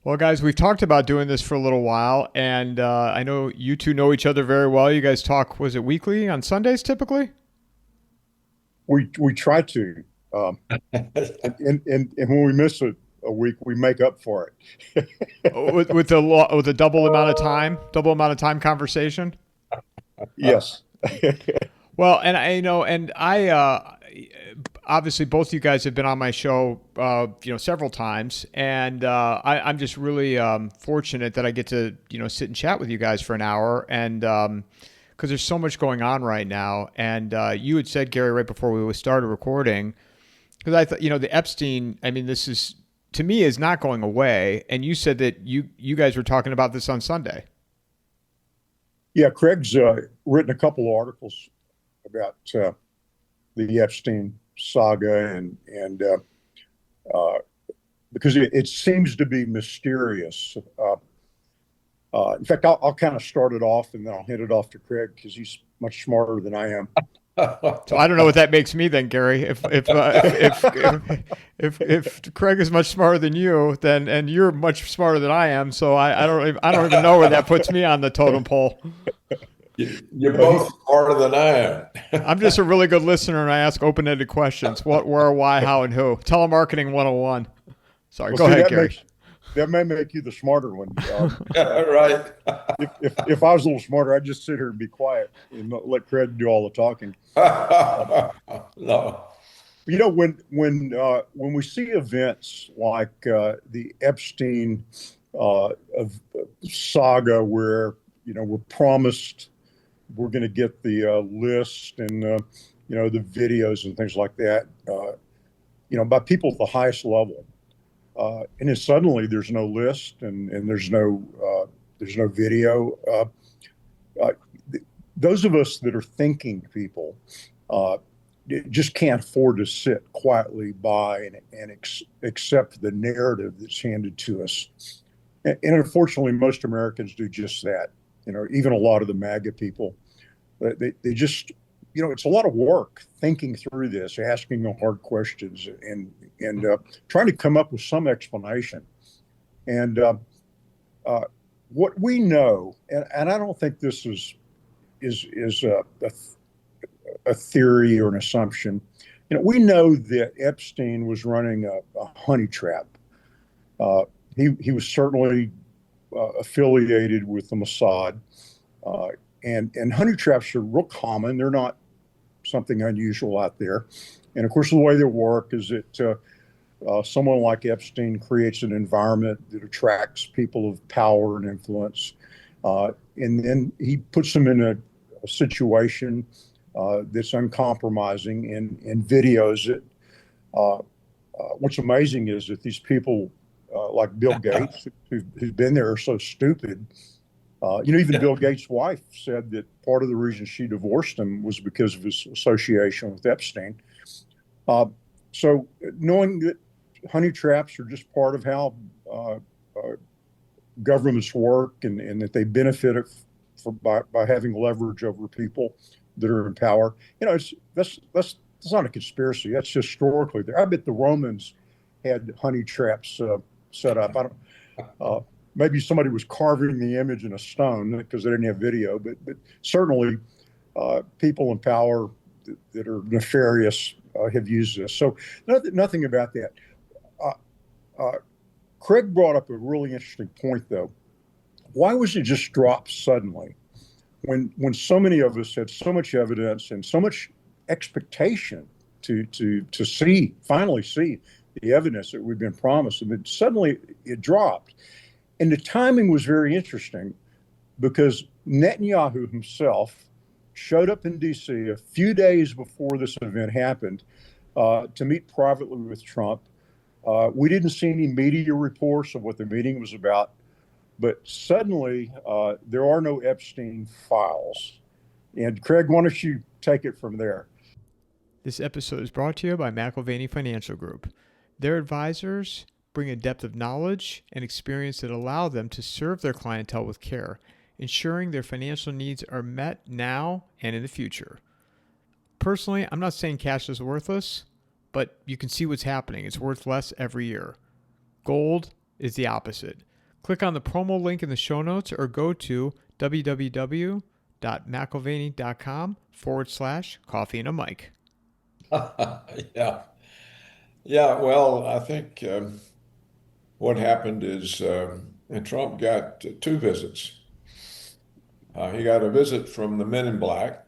Well, guys, we've talked about doing this for a little while, and I know you two know each other very well. You guys talk, was it weekly on Sundays typically? We try to, um, and when we miss a week, we make up for it. With a double amount of time conversation. Yes. Well, and I obviously both you guys have been on my show, several times, and I'm just really fortunate that I get to sit and chat with you guys for an hour, and because there's so much going on right now, and you had said, Gary, right before we started recording, because I thought the Epstein. I mean, this is to me is not going away, and you said that you guys were talking about this on Sunday. Yeah, Craig's written a couple of articles about the Epstein saga, and because it seems to be mysterious. In fact, I'll kind of start it off, and then I'll hand it off to Craig because he's much smarter than I am. So I don't know what that makes me then, Gary. If Craig is much smarter than you, then and you're much smarter than I am, so I don't even know where that puts me on the totem pole. You're both smarter than I am. I'm just a really good listener, and I ask open-ended questions: what, where, why, how, and who. Telemarketing 101. Sorry, Well, go see, ahead, Gary. that may make you the smarter one. Right. If I was a little smarter, I'd just sit here and be quiet and let Craig do all the talking. No. When we see events like the Epstein saga, where we're promised we're going to get the list and the videos and things like that, by people at the highest level, and then suddenly there's no list and there's no video. Uh, those of us that are thinking people just can't afford to sit quietly by and accept the narrative that's handed to us. And unfortunately, most Americans do just that. Even a lot of the MAGA people, they just, it's a lot of work thinking through this, asking the hard questions, and trying to come up with some explanation. And what we know, and I don't think this is a theory or an assumption. We know that Epstein was running a honey trap. He was certainly affiliated with the Mossad, and honey traps are real common. They're not something unusual out there. And of course, the way they work is that someone like Epstein creates an environment that attracts people of power and influence, and then he puts them in a situation that's uncompromising and videos it. What's amazing is that these people, like Bill Gates, who's been there, are so stupid. Even Bill Gates' wife said that part of the reason she divorced him was because of his association with Epstein. So knowing that honey traps are just part of how governments work, and that they benefit by having leverage over people that are in power, that's not a conspiracy. That's historically there. I bet the Romans had honey traps set up. I don't. Maybe somebody was carving the image in a stone because they didn't have video, but certainly people in power that are nefarious have used this. So nothing about that. Craig brought up a really interesting point, though. Why was it just dropped suddenly when so many of us had so much evidence and so much expectation to finally see the evidence that we've been promised, and then suddenly it dropped? And the timing was very interesting because Netanyahu himself showed up in D.C. a few days before this event happened to meet privately with Trump. We didn't see any media reports of what the meeting was about, but suddenly there are no Epstein files. And Craig, why don't you take it from there? This episode is brought to you by McIlvaney Financial Group. Their advisors bring a depth of knowledge and experience that allow them to serve their clientele with care, ensuring their financial needs are met now and in the future. Personally, I'm not saying cash is worthless, but you can see what's happening. It's worth less every year. Gold is the opposite. Click on the promo link in the show notes or go to www.mcilvaney.com/coffeeandamike. Yeah. Yeah. Well, I think what happened is Trump got two visits. He got a visit from the Men in Black,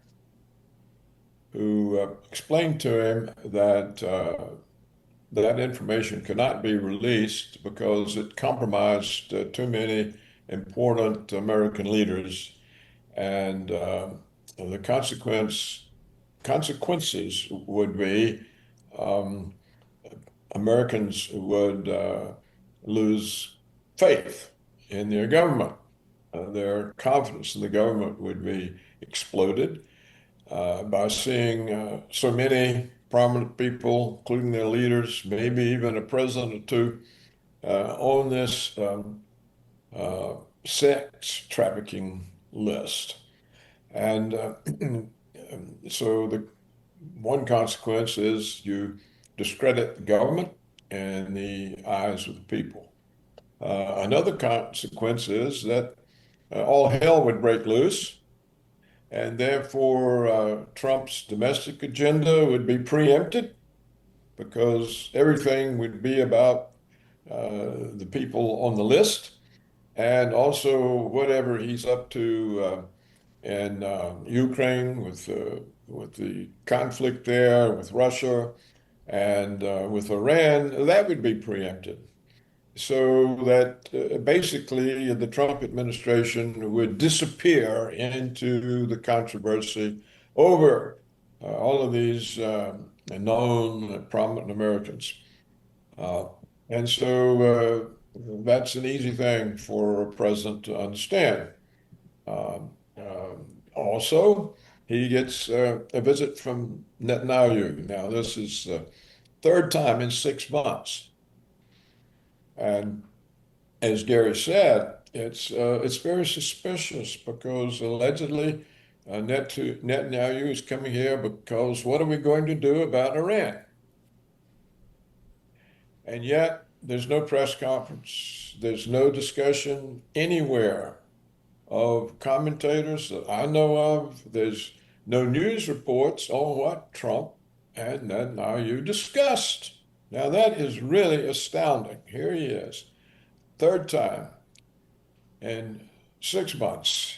who explained to him that that information could not be released because it compromised too many important American leaders, and the consequences would be um, Americans would lose faith in their government. Their confidence in the government would be exploded by seeing so many prominent people, including their leaders, maybe even a president or two, on this sex trafficking list. And so the one consequence is you discredit the government in the eyes of the people. Another consequence is that all hell would break loose, and therefore Trump's domestic agenda would be preempted because everything would be about the people on the list, and also whatever he's up to in Ukraine with the conflict there with Russia and with Iran, that would be preempted. So that basically the Trump administration would disappear into the controversy over all of these known prominent Americans. Uh, and so that's an easy thing for a president to understand. Also, he gets a visit from Netanyahu. Now, this is the third time in 6 months. And as Gary said, it's very suspicious because allegedly Netanyahu is coming here because what are we going to do about Iran? And yet there's no press conference, there's no discussion anywhere of commentators that I know of. There's no news reports on what Trump and Netanyahu discussed. Now that is really astounding. Here he is, third time in 6 months,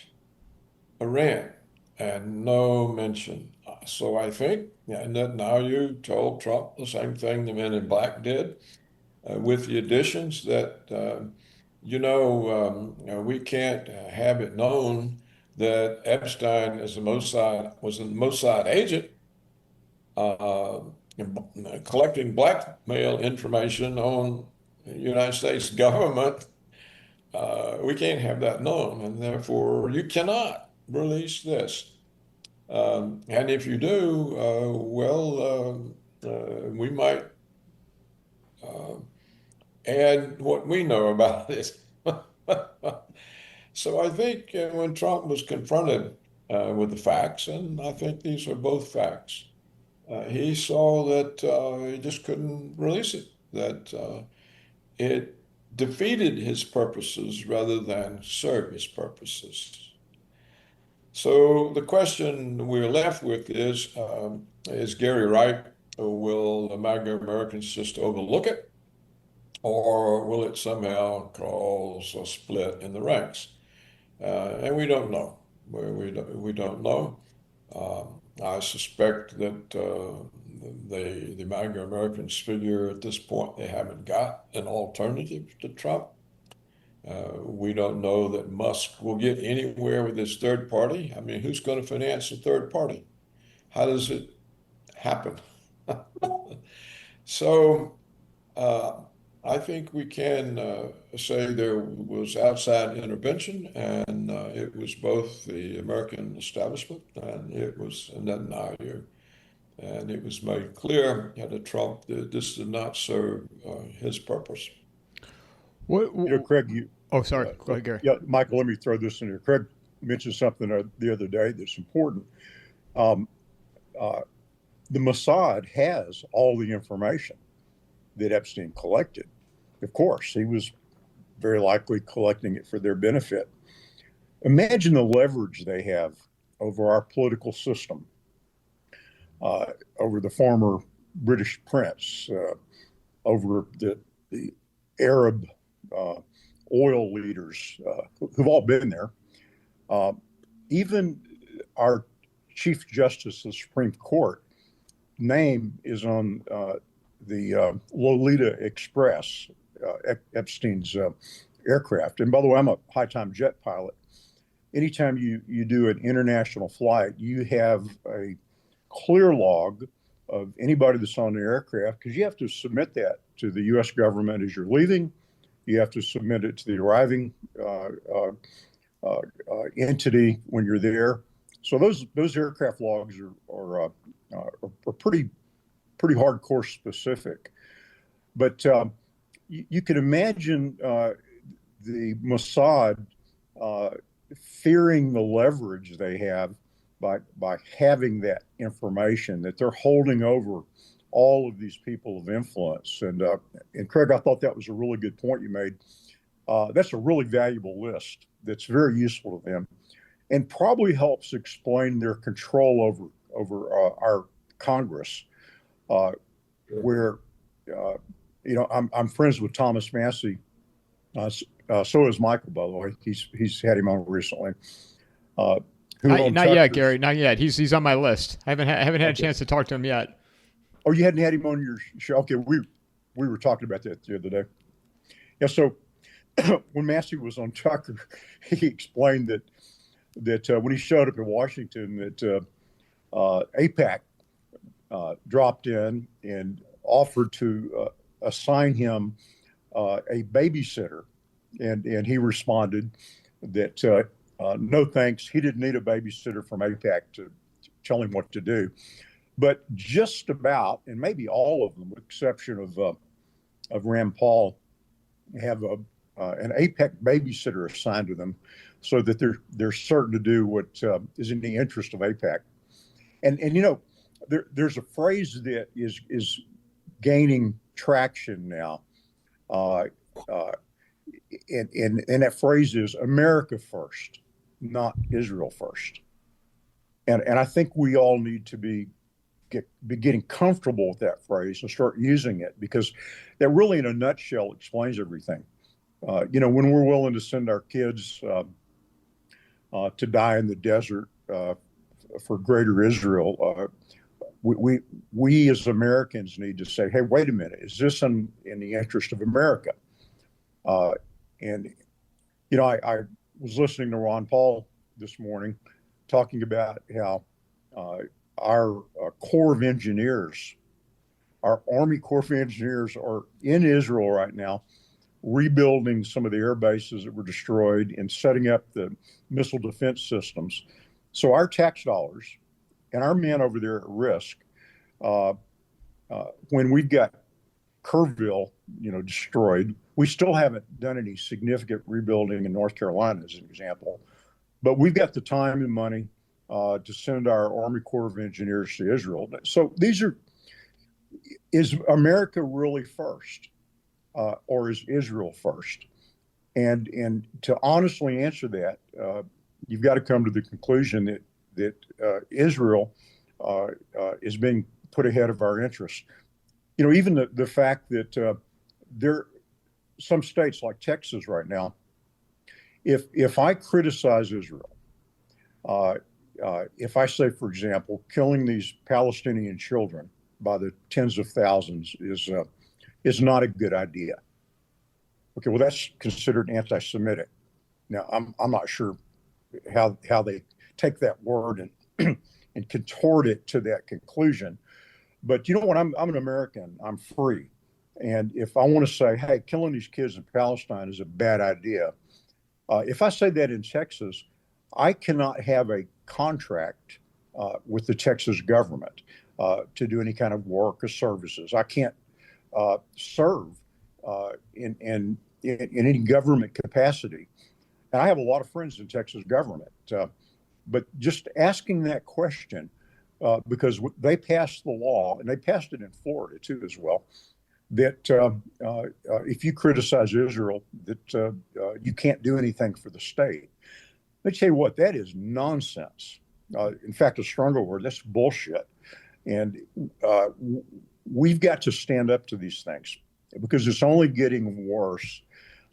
Iran, and no mention. So I think Netanyahu told Trump the same thing the Men in Black did, with the additions that we can't have it known that Epstein is was a Mossad agent uh, collecting blackmail information on the United States government. We can't have that known, and therefore you cannot release this. And if you do, we might add what we know about it. So I think when Trump was confronted with the facts, and I think these are both facts, he saw that he just couldn't release it, that it defeated his purposes rather than serve his purposes. So the question we're left with is Gary right? Will the MAGA Americans just overlook it? Or will it somehow cause a split in the ranks? And we don't know. We don't know. I suspect that the MAGA Americans figure at this point they haven't got an alternative to Trump. We don't know that Musk will get anywhere with his third party. I mean, who's going to finance the third party? How does it happen? So I think we can say there was outside intervention, and it was both the American establishment and it was Netanyahu. And it was made clear that Trump that this did not serve his purpose. Craig, oh, sorry. Go ahead, Gary. Yeah, Michael, let me throw this in here. Craig mentioned something the other day that's important. The Mossad has all the information that Epstein collected. Of course, he was very likely collecting it for their benefit. Imagine the leverage they have over our political system, over the former British prince, over the Arab oil leaders who've all been there. Even our Chief Justice of the Supreme Court name is on the Lolita Express, Epstein's aircraft. And by the way, I'm a high-time jet pilot. Anytime you do an international flight, you have a clear log of anybody that's on the aircraft, because you have to submit that to the U.S. government as you're leaving. You have to submit it to the arriving entity when you're there. So those aircraft logs are pretty hardcore specific. But you can imagine the Mossad fearing the leverage they have by having that information, that they're holding over all of these people of influence. And Craig, I thought that was a really good point you made. That's a really valuable list that's very useful to them, and probably helps explain their control over our Congress, where I'm friends with Thomas Massey. So is Michael, by the way. He's had him on recently. Not yet, Gary. Not yet. He's on my list. I haven't had a chance to talk to him yet. Oh, you hadn't had him on your show? Okay, we were talking about that the other day. Yeah. So when Massey was on Tucker, he explained that when he showed up in Washington, that AIPAC dropped in and offered to assign him a babysitter, and he responded that no thanks, he didn't need a babysitter from AIPAC to tell him what to do. But just about, and maybe all of them, with the exception of Rand Paul, have an AIPAC babysitter assigned to them, so that they're certain to do what is in the interest of AIPAC. And there's a phrase that is gaining traction now, and that phrase is America first, not Israel first. And I think we all need to be getting comfortable with that phrase and start using it, because that really, in a nutshell, explains everything. When we're willing to send our kids to die in the desert for greater Israel, we as Americans need to say, hey, wait a minute, is this in the interest of America? And I was listening to Ron Paul this morning talking about how our Corps of Engineers, our Army Corps of Engineers, are in Israel right now, rebuilding some of the air bases that were destroyed and setting up the missile defense systems. So our tax dollars and our men over there at risk, when we've got Kerrville, destroyed, we still haven't done any significant rebuilding in North Carolina, as an example. But we've got the time and money to send our Army Corps of Engineers to Israel. So is America really first, or is Israel first? And to honestly answer that, you've got to come to the conclusion that Israel is being put ahead of our interests. Even the fact that some states like Texas right now, if I criticize Israel, if I say, for example, killing these Palestinian children by the tens of thousands is not a good idea. Okay, well, that's considered anti-Semitic. Now, I'm not sure how they take that word and contort it to that conclusion. But you know what? I'm an American. I'm free. And if I want to say, hey, killing these kids in Palestine is a bad idea, if I say that in Texas, I cannot have a contract with the Texas government to do any kind of work or services. I can't serve in any government capacity. And I have a lot of friends in Texas government. But just asking that question, because they passed the law, and they passed it in Florida too as well, that if you criticize Israel, that you can't do anything for the state. Let me tell you what, that is nonsense. In fact, a stronger word, that's bullshit. And we've got to stand up to these things because it's only getting worse.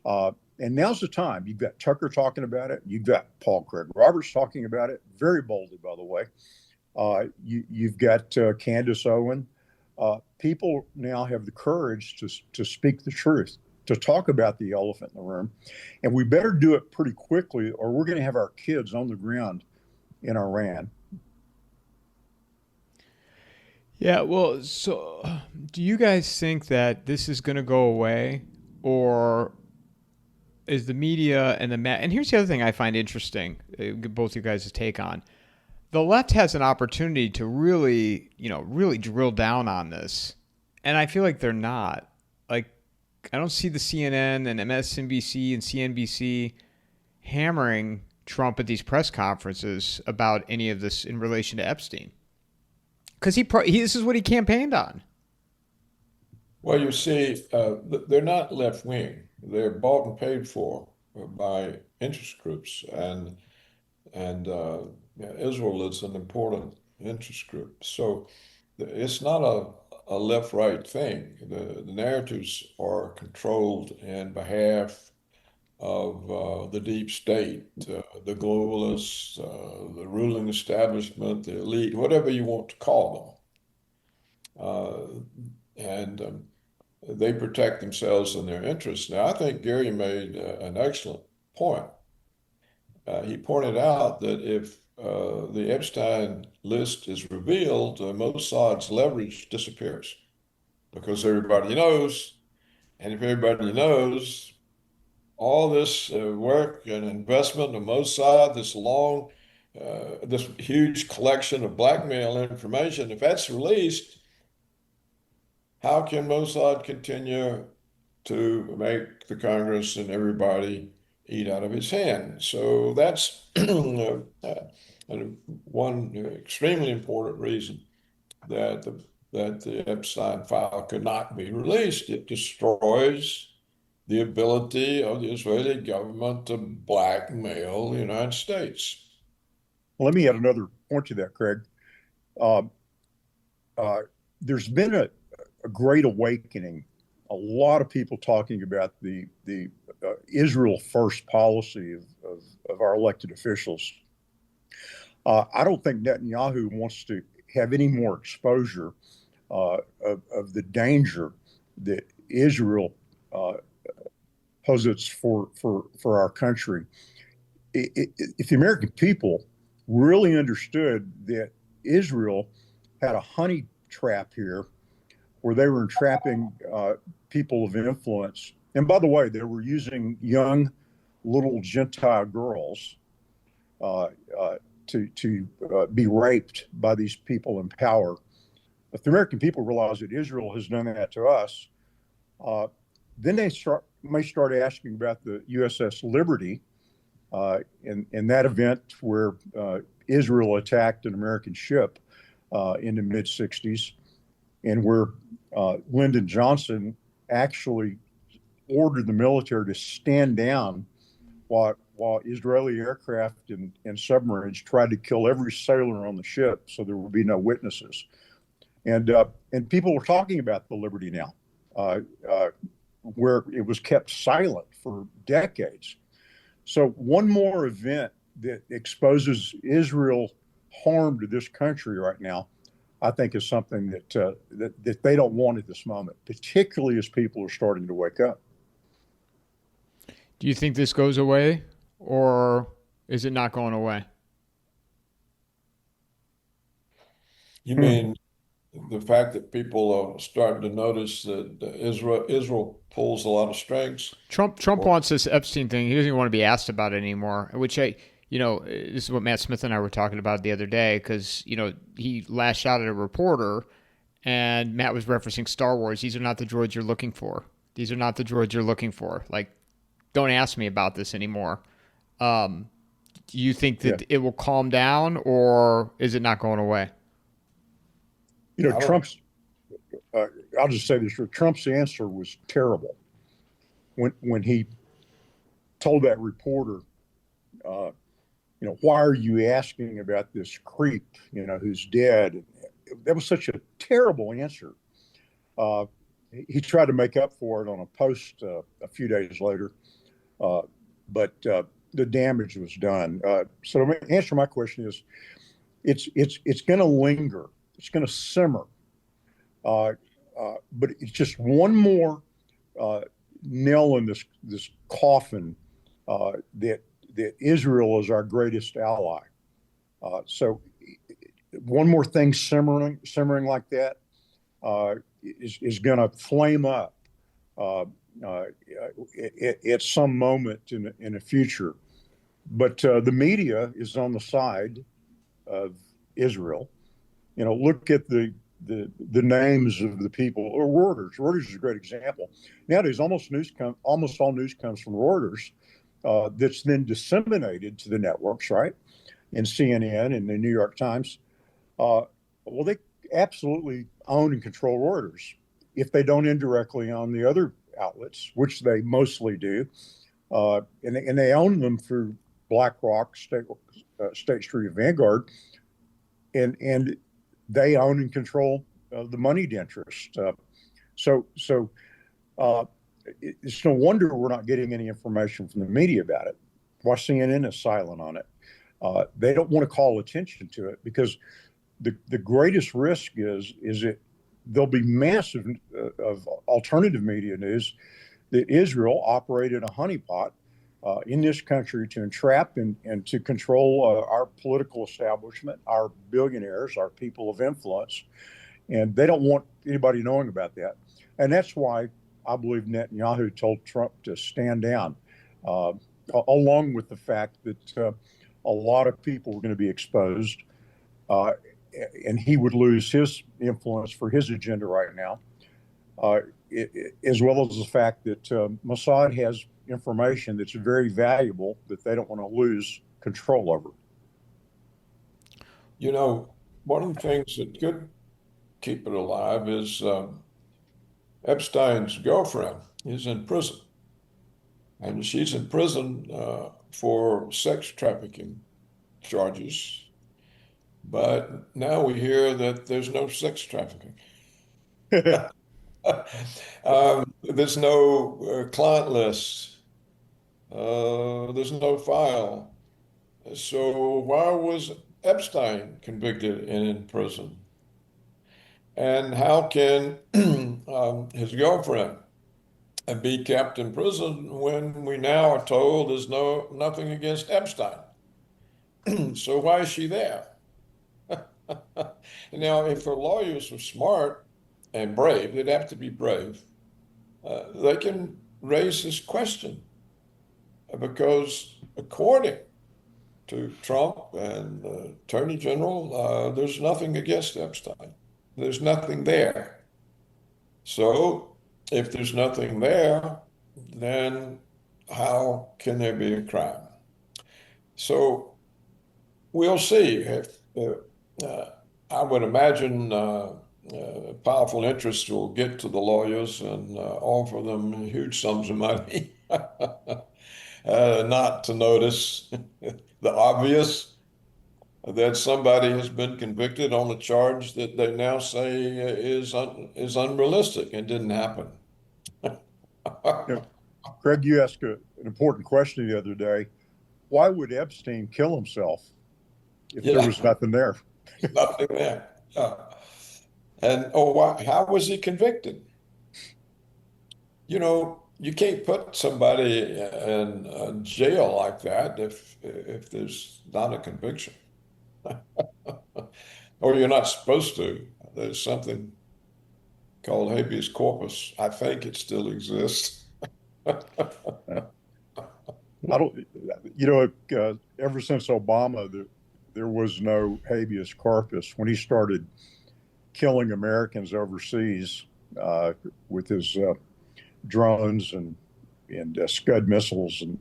And now's the time. You've got Tucker talking about it. You've got Paul Craig Roberts talking about it, very boldly, by the way. You've got Candace Owen. People now have the courage to speak the truth, to talk about the elephant in the room. And we better do it pretty quickly, or we're going to have our kids on the ground in Iran. Yeah, well, so do you guys think that this is going to go away, or is the media and and here's the other thing I find interesting, both you guys' take on. The left has an opportunity to really, really drill down on this. And I feel like they're not. Like, I don't see the CNN and MSNBC and CNBC hammering Trump at these press conferences about any of this in relation to Epstein. Because this is what he campaigned on. Well, you see, they're not left wing. They're bought and paid for by interest groups, and Israel is an important interest group. So it's not a left right thing. The narratives are controlled in behalf of the deep state, the globalists, the ruling establishment, the elite, whatever you want to call them. And they protect themselves and their interests. Now, I think Gary made an excellent point. He pointed out that if the Epstein list is revealed, Mossad's leverage disappears because everybody knows. And if everybody knows, all this work and investment of Mossad, this huge collection of blackmail information, if that's released, how can Mossad continue to make the Congress and everybody eat out of his hand? So that's one extremely important reason that the Epstein file could not be released. It destroys the ability of the Israeli government to blackmail the United States. Let me add another point to that, Craig. There's been a great awakening. A lot of people talking about the Israel first policy of our elected officials. I don't think Netanyahu wants to have any more exposure of the danger that Israel poses for our country. If the American people really understood that Israel had a honey trap here where they were entrapping people of influence. And by the way, they were using young little Gentile girls to be raped by these people in power. If the American people realize that Israel has done that to us, then they may start asking about the USS Liberty in that event where Israel attacked an American ship in the mid-60s, and where Lyndon Johnson actually ordered the military to stand down while Israeli aircraft and submarines tried to kill every sailor on the ship so there would be no witnesses. And people were talking about the Liberty now, where it was kept silent for decades. So one more event that exposes Israel harm to this country right now, I think, is something that they don't want at this moment, particularly as people are starting to wake up. Do you think this goes away, or is it not going away? You mean the fact that people are starting to notice that Israel pulls a lot of strings? Trump wants this Epstein thing. He doesn't even want to be asked about it anymore, which this is what Matt Smith and I were talking about the other day, because, he lashed out at a reporter, and Matt was referencing Star Wars. These are not the droids you're looking for. These are not the droids you're looking for. Like, don't ask me about this anymore. Do you think that it will calm down, or is it not going away? Trump's. I'll just say this: Trump's answer was terrible when he told that reporter, why are you asking about this creep, who's dead? That was such a terrible answer. He tried to make up for it on a post a few days later, but the damage was done. So to answer my question is, it's going to linger, it's going to simmer, but it's just one more nail in this coffin that Israel is our greatest ally. So one more thing simmering like that is going to flame up at some moment in the future. But the media is on the side of Israel. Look at the names of the people, or Reuters. Reuters is a great example. Nowadays, almost all news comes from Reuters. That's then disseminated to the networks, right? And CNN and the New York Times. Well, they absolutely own and control Reuters. If they don't indirectly own the other outlets, which they mostly do, and they own them through BlackRock, State Street, Vanguard, and they own and control the moneyed interest. So it's no wonder we're not getting any information from the media about it. Why CNN is silent on it? They don't want to call attention to it because the greatest risk is that there'll be massive of alternative media news that Israel operated a honeypot in this country to entrap and to control our political establishment, our billionaires, our people of influence. And they don't want anybody knowing about that. And that's why I believe Netanyahu told Trump to stand down, along with the fact that a lot of people were going to be exposed, and he would lose his influence for his agenda right now, as well as the fact that Mossad has information that's very valuable that they don't want to lose control over. One of the things that could keep it alive is Epstein's girlfriend is in prison, and she's in prison for sex trafficking charges. But now we hear that there's no sex trafficking. There's no client list. There's no file. So why was Epstein convicted and in prison? And how can his girlfriend be kept in prison when we now are told there's nothing against Epstein? So why is she there? Now, if her lawyers were smart and brave, they'd have to be brave. They can raise this question because according to Trump and the Attorney General, there's nothing against Epstein. There's nothing there. So if there's nothing there, then how can there be a crime? So we'll see. If I would imagine powerful interests will get to the lawyers and offer them huge sums of money not to notice the obvious, that somebody has been convicted on a charge that they now say is unrealistic and didn't happen. Craig, you asked an important question the other day. Why would Epstein kill himself if there was nothing there? Nothing there. And how was he convicted? You can't put somebody in jail like that if there's not a conviction. Or you're not supposed to. There's something called habeas corpus. I think it still exists. I don't, ever since Obama, there was no habeas corpus. When he started killing Americans overseas with his drones and Scud missiles and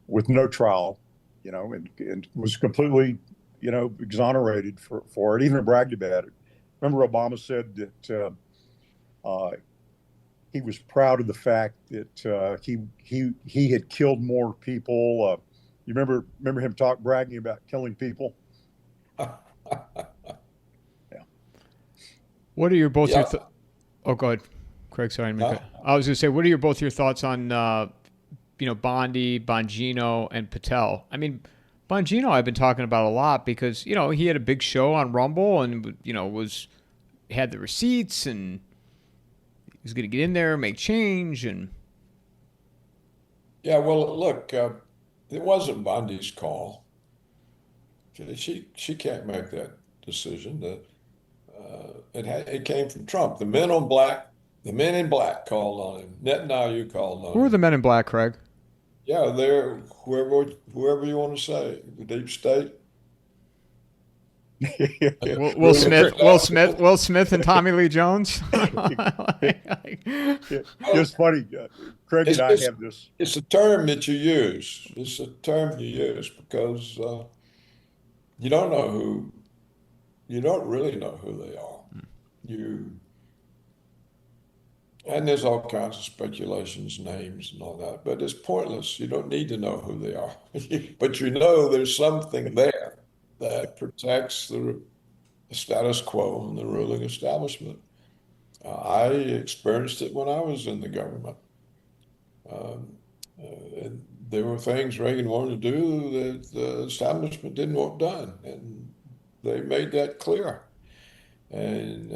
with no trial, and was completely, exonerated for it, even bragged about it remember Obama said that he was proud of the fact that he had killed more people. You remember him bragging about killing people? Yeah. What are your both Yeah. your oh, go ahead, Craig. Sorry, I was going to say, what are both your thoughts on Bondi, Bongino, and Patel? I mean, Bongino I've been talking about a lot because he had a big show on Rumble and had the receipts and he was going to get in there, make change, and Yeah, well, look, it wasn't Bondi's call. She can't make that decision. It came from Trump. The men in black called on him. Netanyahu called who on are the him. men in black, Craig? Yeah, they're whoever you want to say, the deep state. Will Smith, and Tommy Lee Jones. It's funny. Craig and I have this. It's a term that you use. It's a term you use because you don't know who, you don't really know who they are. And there's all kinds of speculations, names, and all that, but it's pointless. You don't need to know who they are, but there's something there that protects the status quo and the ruling establishment. I experienced it when I was in the government. And there were things Reagan wanted to do that the establishment didn't want done, and they made that clear. And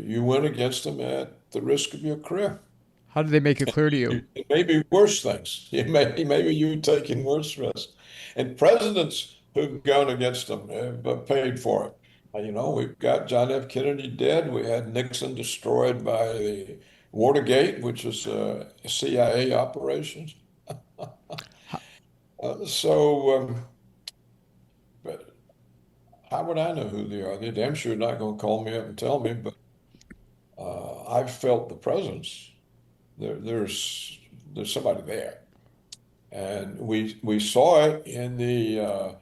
you went against them at the risk of your career. How did they make it clear to you? It may be worse things. Maybe you're taking worse risks. And presidents who've gone against them have paid for it. We've got John F. Kennedy dead. We had Nixon destroyed by the Watergate, which was a CIA operation. But how would I know who they are? They're damn sure not going to call me up and tell me, but I've felt the presence. There's somebody there. And we saw it in the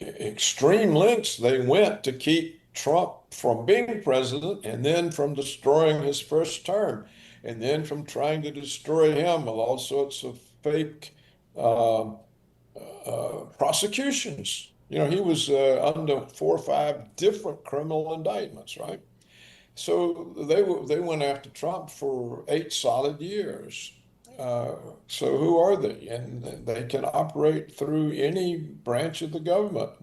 extreme lengths they went to keep Trump from being president, and then from destroying his first term, and then from trying to destroy him with all sorts of fake prosecutions. He was under 4 or 5 different criminal indictments, right? So they went after Trump for 8 solid years. So who are they? And they can operate through any branch of the government.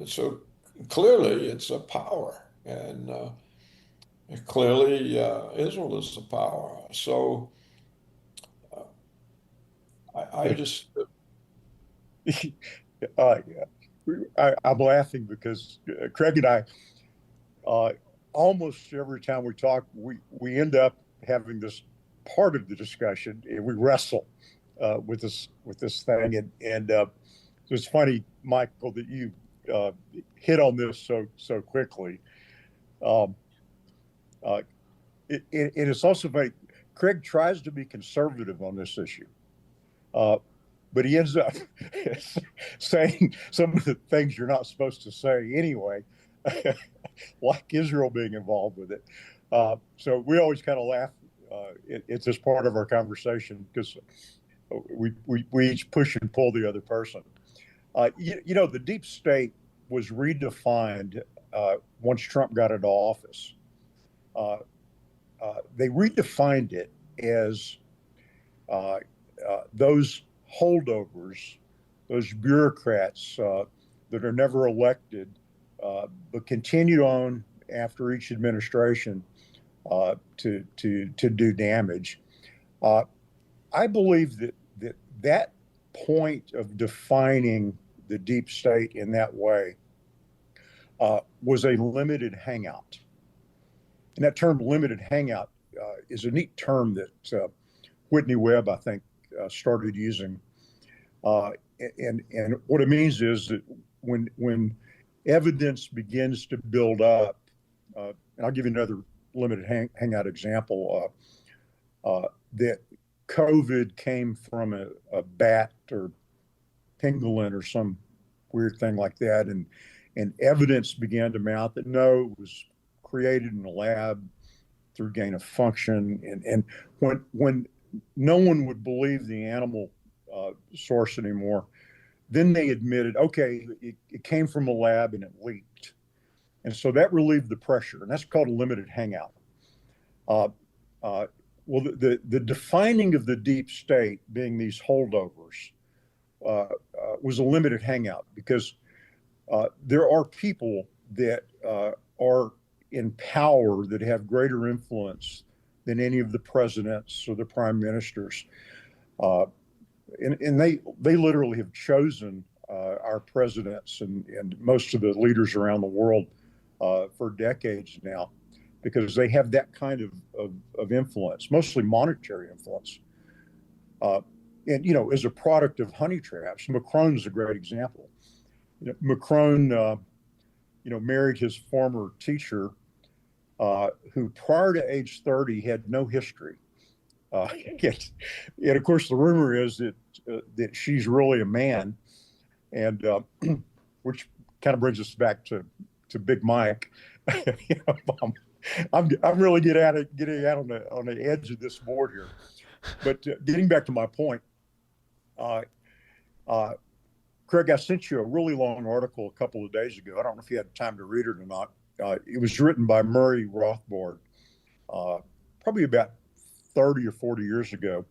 So clearly it's a power, and clearly Israel is a power. So I just I'm laughing because Craig and I, almost every time we talk, we end up having this part of the discussion, and we wrestle with this thing, and so it's funny, Michael, that you hit on this so quickly. It's also funny. Craig tries to be conservative on this issue, but he ends up saying some of the things you're not supposed to say anyway, like Israel being involved with it. So we always kind of laugh. It's just part of our conversation because we each push and pull the other person. The deep state was redefined once Trump got into office. They redefined it as those holdovers, those bureaucrats that are never elected, but continue on after each administration to do damage. I believe that point of defining the deep state in that way was a limited hangout. And that term limited hangout is a neat term that Whitney Webb, I think, started using. And what it means is that when evidence begins to build up, and I'll give you another limited hangout example, that COVID came from a bat or pangolin or some weird thing like that, and evidence began to mount that no, it was created in a lab through gain of function. And when no one would believe the animal source anymore, then they admitted, okay, it came from a lab and it leaked. And so that relieved the pressure, and that's called a limited hangout. Well, the defining of the deep state being these holdovers was a limited hangout, because there are people that are in power that have greater influence than any of the presidents or the prime ministers. And they literally have chosen our presidents and most of the leaders around the world for decades now, because they have that kind of influence, mostly monetary influence. And, as a product of honey traps, Macron's a great example. Macron, married his former teacher, who prior to age 30 had no history. And of course, the rumor is that she's really a man, and which kind of brings us back to Big Mike. I'm really getting out on the edge of this board here. But getting back to my point, Craig, I sent you a really long article a couple of days ago. I don't know if you had time to read it or not. It was written by Murray Rothbard, probably about 30 or 40 years ago.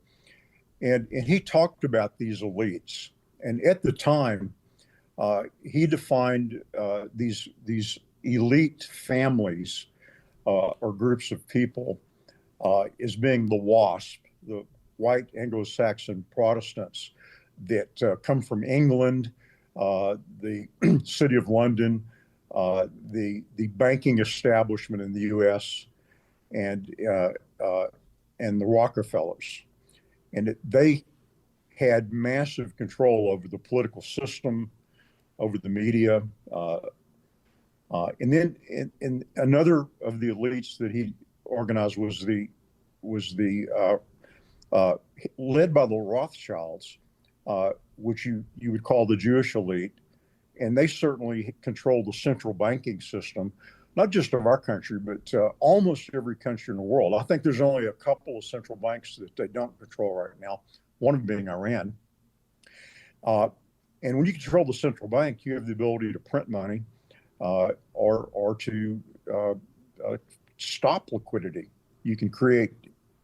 And he talked about these elites. And at the time, he defined these elite families or groups of people as being the WASP, the white Anglo-Saxon Protestants that come from England, the City of London, the banking establishment in the U.S., and the Rockefellers. And they had massive control over the political system, over the media. And then and another of the elites that he organized was led by the Rothschilds, which you would call the Jewish elite. And they certainly control the central banking system, not just of our country, but almost every country in the world. I think there's only a couple of central banks that they don't control right now, one of them being Iran. And when you control the central bank, you have the ability to print money or to stop liquidity. You can create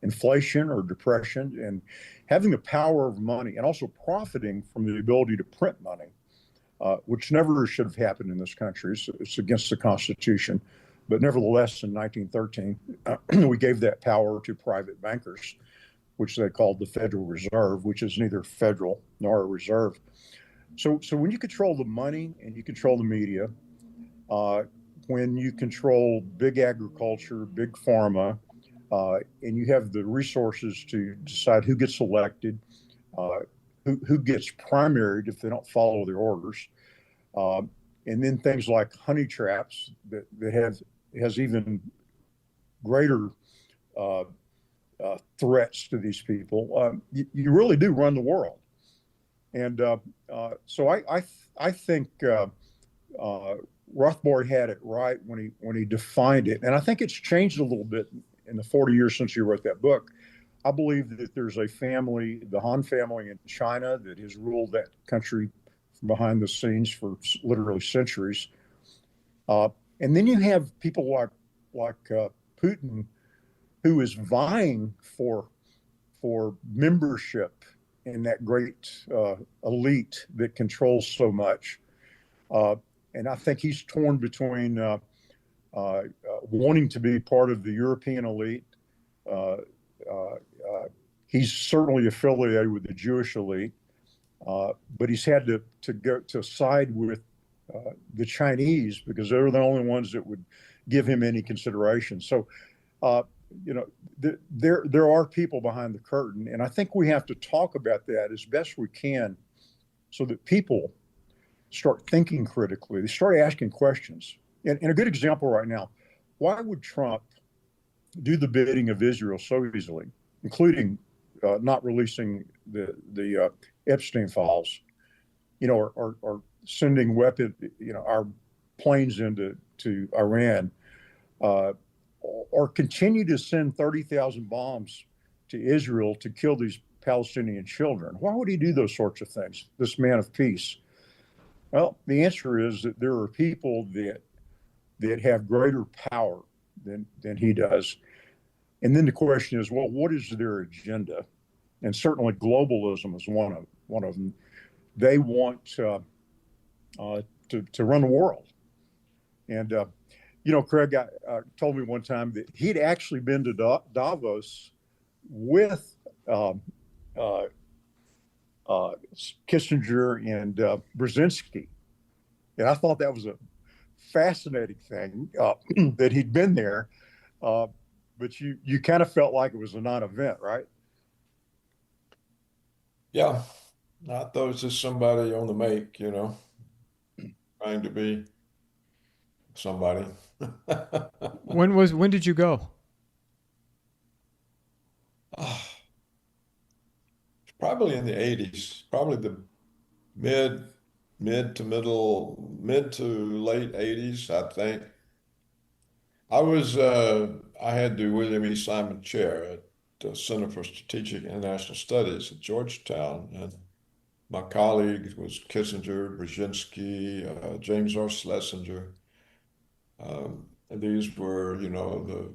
inflation or depression, and having the power of money and also profiting from the ability to print money, which never should have happened in this country. It's against the Constitution. But nevertheless, in 1913, we gave that power to private bankers, which they called the Federal Reserve, which is neither federal nor a reserve. So when you control the money and you control the media, when you control big agriculture, big pharma, and you have the resources to decide who gets elected, who gets primaried if they don't follow their orders, and then things like honey traps that has even greater threats to these people. You really do run the world, and so I think Rothbard had it right when he defined it, and I think it's changed a little bit in the 40 years since he wrote that book. I believe that there's a family, the Han family in China, that has ruled that country from behind the scenes for literally centuries. And then you have people like Putin, who is vying for membership in that great elite that controls so much. And I think he's torn between wanting to be part of the European elite. He's certainly affiliated with the Jewish elite, but he's had to go to side with the Chinese because they're the only ones that would give him any consideration. So, there are people behind the curtain, and I think we have to talk about that as best we can, so that people start thinking critically. They start asking questions. And a good example right now: why would Trump do the bidding of Israel so easily, including not releasing the Epstein files, or sending our planes into Iran? uh, or continue to send 30,000 bombs to Israel to kill these Palestinian children? Why would he do those sorts of things, this man of peace? Well, the answer is that there are people that have greater power than he does. And then the question is, well, what is their agenda? And certainly globalism is one of them. They want to run the world. And Craig told me one time that he'd actually been to Davos with um, uh, Kissinger and Brzezinski, and I thought that was a fascinating thing that he'd been there. Uh, but you kind of felt like it was a non-event, right? Yeah, I thought it was just somebody on the make, trying to be somebody. When did you go? Probably in the 80s, probably the mid mid to late 80s, I think. I had the William E. Simon Chair at the Center for Strategic International Studies at Georgetown, and my colleague was Kissinger, Brzezinski, James R. Schlesinger. And these were, the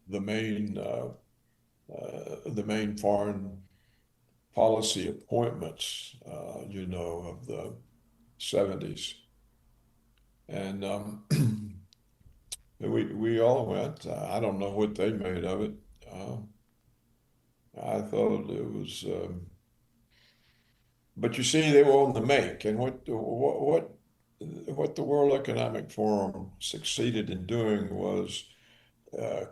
the main foreign policy appointments, of the 70s. And we all went. I don't know what they made of it. Uh, I thought it was, but you see, they were on the make, and what the World Economic Forum succeeded in doing was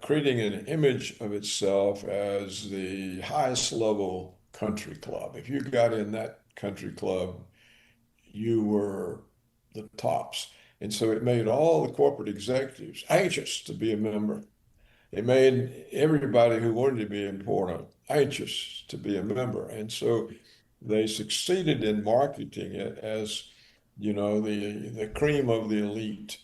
creating an image of itself as the highest level country club. If you got in that country club, you were the tops. And so it made all the corporate executives anxious to be a member. It made everybody who wanted to be important anxious to be a member. And so they succeeded in marketing it as, the cream of the elite,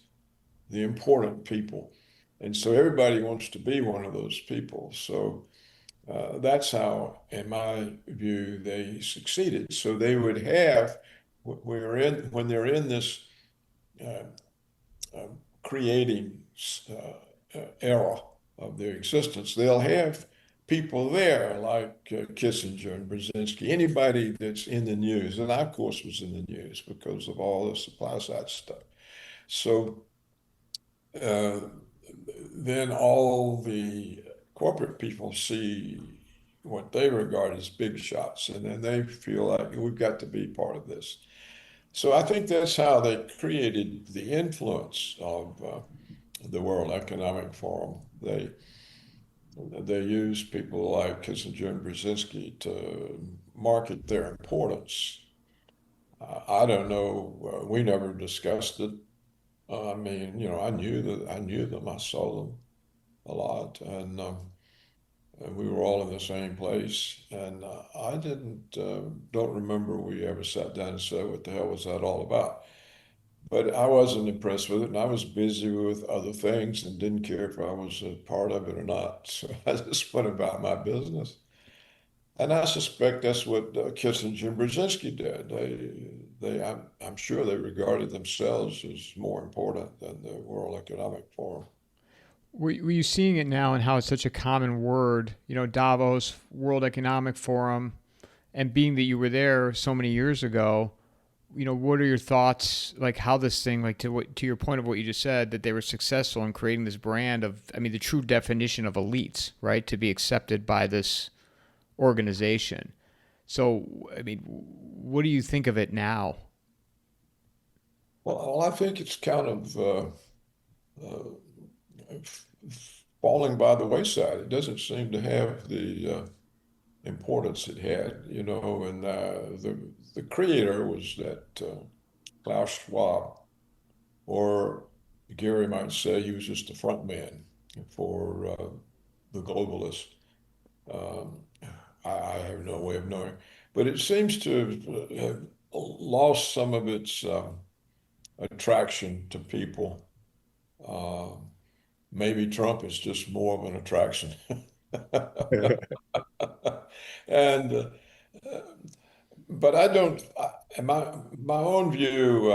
the important people. And so everybody wants to be one of those people. So that's how, in my view, they succeeded. So they would have, when they're in this uh, uh, creating era of their existence, they'll have people there like Kissinger and Brzezinski, anybody that's in the news. And I, of course, was in the news because of all the supply side stuff. So uh, then all the corporate people see what they regard as big shots, and then they feel like we've got to be part of this. So I think that's how they created the influence of the World Economic Forum. They use people like Kissinger and Brzezinski to market their importance. I don't know. We never discussed it. I mean, I knew them. I saw them a lot, and we were all in the same place. And I don't remember we ever sat down and said, "What the hell was that all about?" But I wasn't impressed with it, and I was busy with other things and didn't care if I was a part of it or not. So I just went about my business. And I suspect that's what Kissinger and Brzezinski did. I'm sure they regarded themselves as more important than the World Economic Forum. Were you seeing it now and how it's such a common word? Davos, World Economic Forum, and being that you were there so many years ago, what are your thoughts? Like how this thing, like to your point of what you just said, that they were successful in creating this brand of, I mean, the true definition of elites, right? To be accepted by this organization. So, I mean, what do you think of it now? Well, I think it's kind of uh, falling by the wayside. It doesn't seem to have the importance it had, and the creator was that Klaus Schwab, or Gary might say he was just a front man for the globalist. Um, I have no way of knowing, but it seems to have lost some of its attraction to people. Um, maybe Trump is just more of an attraction. And but I don't. My own view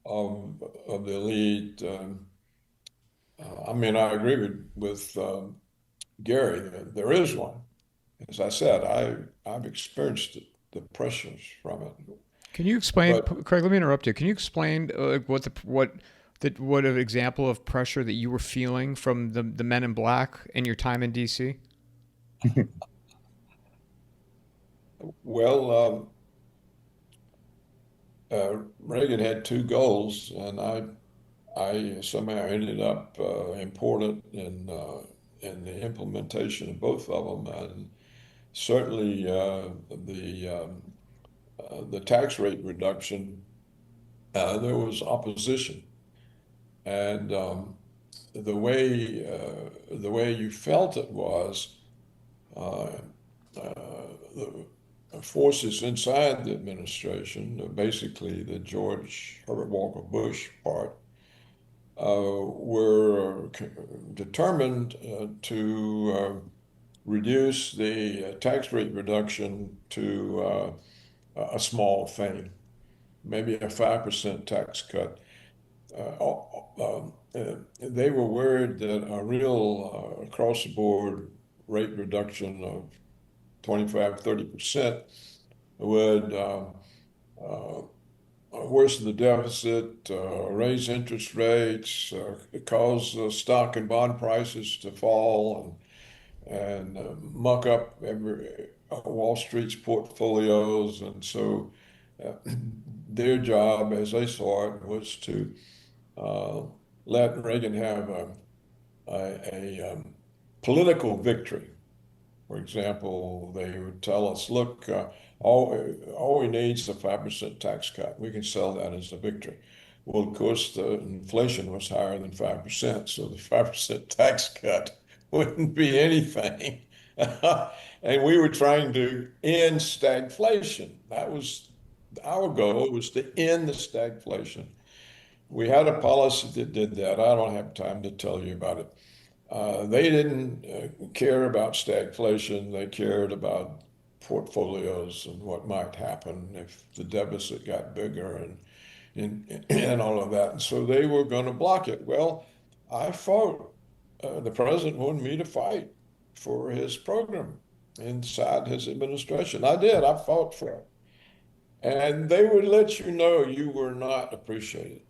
of the elite. I mean, I agree with Gary. There is one. As I said, I've experienced the pressures from it. Can you explain, But Craig? Let me interrupt you. Can you explain what an example of pressure that you were feeling from the men in black in your time in D.C.? well, Reagan had two goals, and I somehow ended up important in the implementation of both of them, and certainly the tax rate reduction. There was opposition, and the way you felt it was uh, the forces inside the administration, basically the George Herbert Walker Bush part, were determined to reduce the tax rate reduction to a small thing, maybe a 5% tax cut. They were worried that a real across the board rate reduction of 25, 30% would uh, worsen the deficit, raise interest rates, cause stock and bond prices to fall, and muck up Wall Street's portfolios. And so their job, as they saw it, was to uh, let Reagan have a political victory. For example, they would tell us, look, all we need is a 5% tax cut. We can sell that as a victory. Well, of course, the inflation was higher than 5%, so the 5% tax cut wouldn't be anything. And we were trying to end stagflation. That was our goal, was to end the stagflation. We had a policy that did that. I don't have time to tell you about it. They didn't care about stagflation. They cared about portfolios and what might happen if the deficit got bigger and all of that. And so they were going to block it. Well, I fought. The president wanted me to fight for his program inside his administration. I did. I fought for it. And they would let you know you were not appreciated.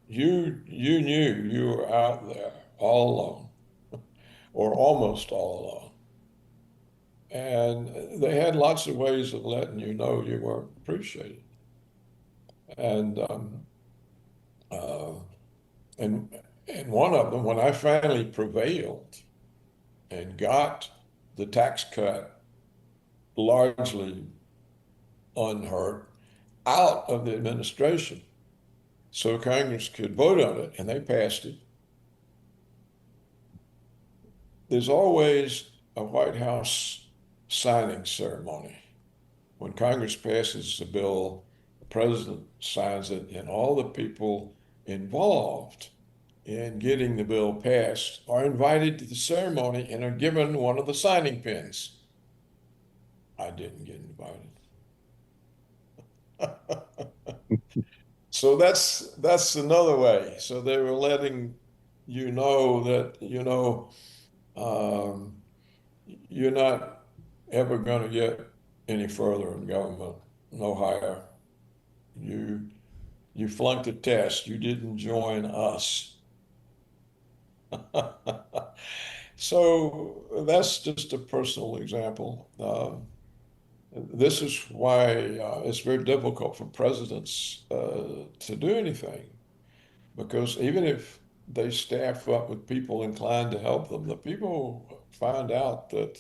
You knew you were out there all alone, or almost all alone. And they had lots of ways of letting you know you weren't appreciated. And uh, and and one of them, when I finally prevailed and got the tax cut largely unhurt out of the administration, so Congress could vote on it, and they passed it. There's always a White House signing ceremony. When Congress passes a bill, the president signs it, and all the people involved in getting the bill passed are invited to the ceremony and are given one of the signing pins. I didn't get invited. So that's another way. So they were letting you know that, um, you're not ever going to get any further in government, no higher. You you flunked the test. You didn't join us. So that's just a personal example. This is why it's very difficult for presidents to do anything, because even if they staff up with people inclined to help them, the people find out that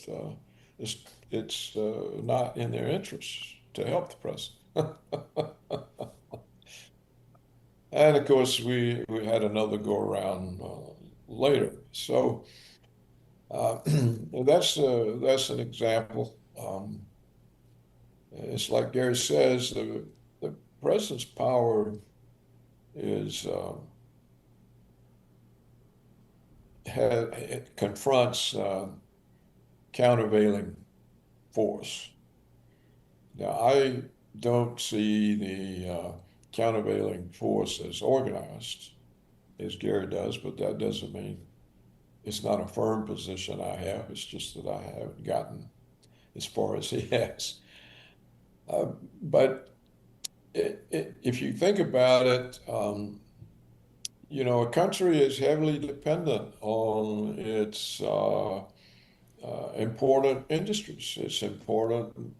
it's not in their interests to help the president. And of course, we had another go around later. So that's an example. It's like Gary says, the president's power is confronts countervailing force. Now, I don't see the countervailing force as organized as Gary does, but that doesn't mean it's not a firm position I have. It's just that I haven't gotten as far as he has. But if you think about it, a country is heavily dependent on its important industries, its important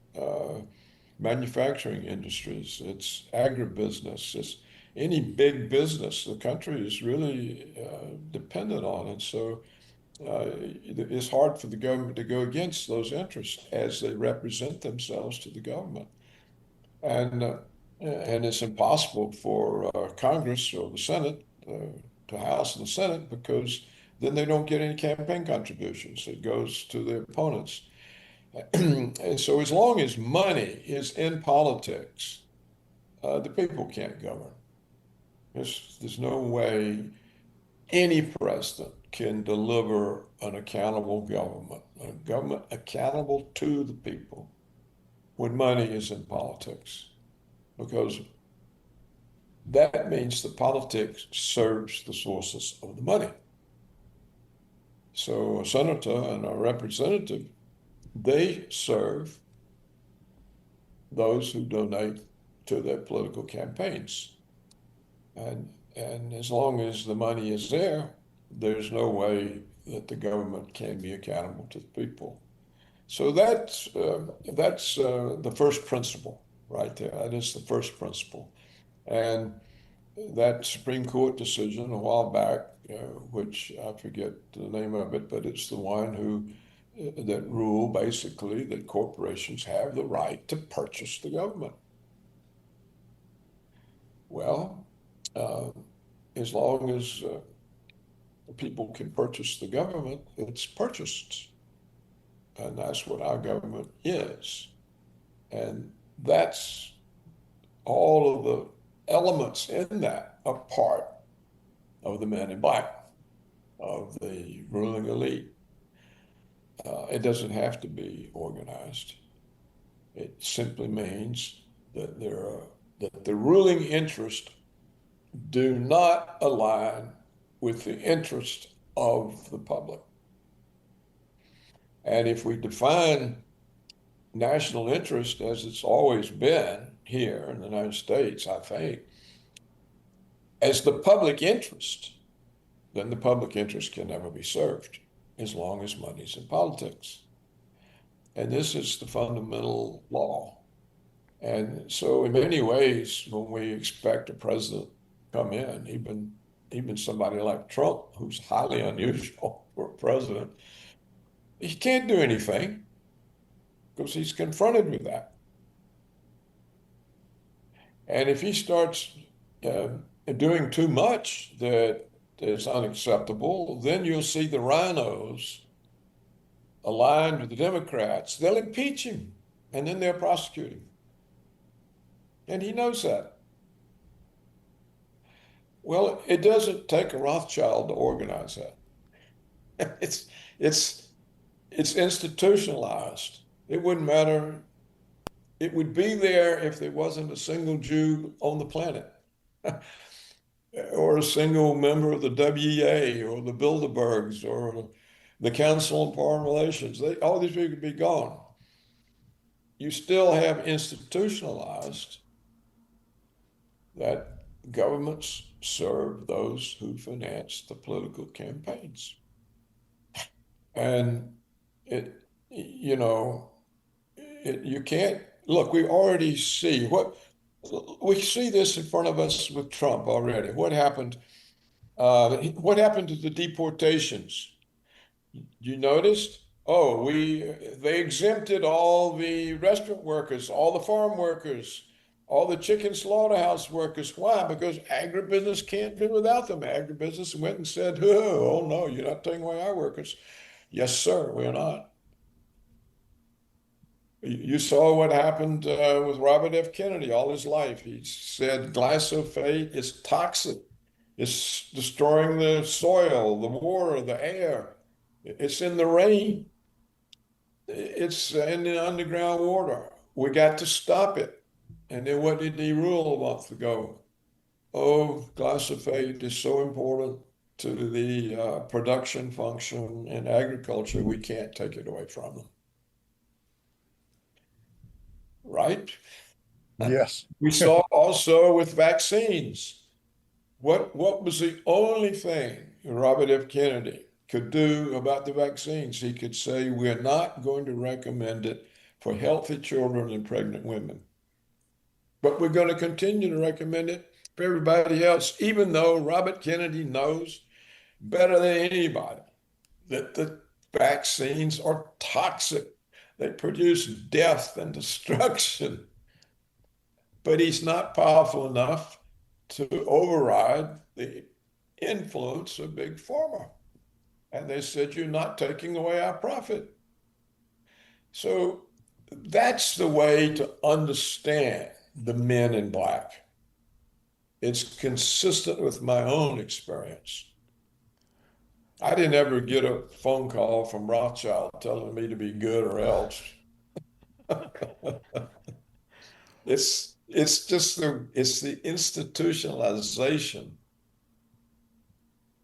manufacturing industries, its agribusiness, it's any big business the country is really dependent on. And so it's hard for the government to go against those interests as they represent themselves to the government. And it's impossible for Congress or the Senate, the House and the Senate, because then they don't get any campaign contributions. It goes to the opponents. And so as long as money is in politics, the people can't govern. There's no way any president can deliver an accountable government, a government accountable to the people when money is in politics, because that means the politics serves the sources of the money. So a senator and a representative, they serve those who donate to their political campaigns. And as long as the money is there, there's no way that the government can be accountable to the people. So that's the first principle right there. That is the first principle. And that Supreme Court decision a while back, which I forget the name of it, but it's the one that rule basically that corporations have the right to purchase the government. Well, as long as people can purchase the government, it's purchased. And that's what our government is. And that's all of the elements in that are part of the men in black, of the ruling elite. It doesn't have to be organized. It simply means that the ruling interests do not align with the interest of the public. And if we define national interest as it's always been here in the United States, I think, as the public interest, then the public interest can never be served as long as money's in politics. And this is the fundamental law. And so in many ways, when we expect a president to come in, even somebody like Trump, who's highly unusual for a president, he can't do anything because he's confronted with that. And if he starts doing too much that is unacceptable, then you'll see the rhinos aligned with the Democrats. They'll impeach him, and then they'll prosecute him. And he knows that. Well, it doesn't take a Rothschild to organize that. It's institutionalized. It wouldn't matter. It would be there if there wasn't a single Jew on the planet, or a single member of the WEA or the Bilderbergs or the Council on Foreign Relations. All these people could be gone. You still have institutionalized that governments serve those who finance the political campaigns. And you can't, look, we already see we see this in front of us with Trump already. What happened? What happened to the deportations? You noticed? Oh, they exempted all the restaurant workers, all the farm workers, all the chicken slaughterhouse workers. Why? Because agribusiness can't do without them. Agribusiness went and said, oh no, you're not taking away our workers. Yes, sir, we're not. You saw what happened with Robert F. Kennedy all his life. He said glyphosate is toxic. It's destroying the soil, the water, the air. It's in the rain. It's in the underground water. We got to stop it. And then what did he rule a month ago? Oh, glyphosate is so important to the production function in agriculture, we can't take it away from them. Right? Yes. We saw also with vaccines. What was the only thing Robert F. Kennedy could do about the vaccines? He could say, we're not going to recommend it for healthy children and pregnant women, but we're going to continue to recommend it for everybody else, even though Robert Kennedy knows better than anybody that the vaccines are toxic. They produce death and destruction, but he's not powerful enough to override the influence of Big Pharma. And they said, you're not taking away our profit. So that's the way to understand the men in black. It's consistent with my own experience. I didn't ever get a phone call from Rothschild telling me to be good or else. It's just it's the institutionalization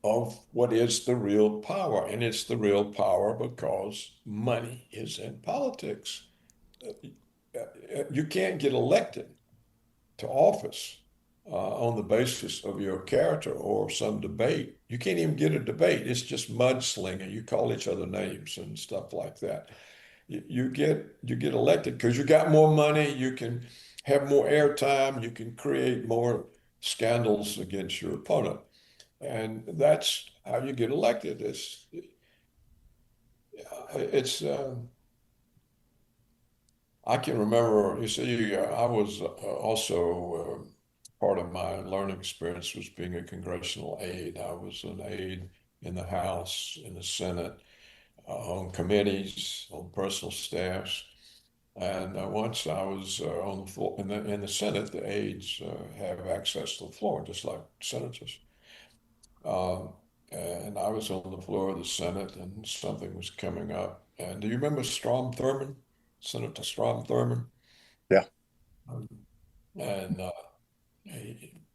of what is the real power. And it's the real power because money is in politics. You can't get elected to office on the basis of your character or some debate. You can't even get a debate. It's just mudslinging. You call each other names and stuff like that. You get elected because you got more money. You can have more airtime. You can create more scandals against your opponent. And that's how you get elected. It's I can remember, you see, I was also part of my learning experience was being a congressional aide. I was an aide in the House, in the Senate, on committees, on personal staffs. And once I was on the floor in the Senate, the aides have access to the floor, just like senators. Um, and I was on the floor of the Senate, and something was coming up. And do you remember Strom Thurmond, Senator Strom Thurmond? Yeah. And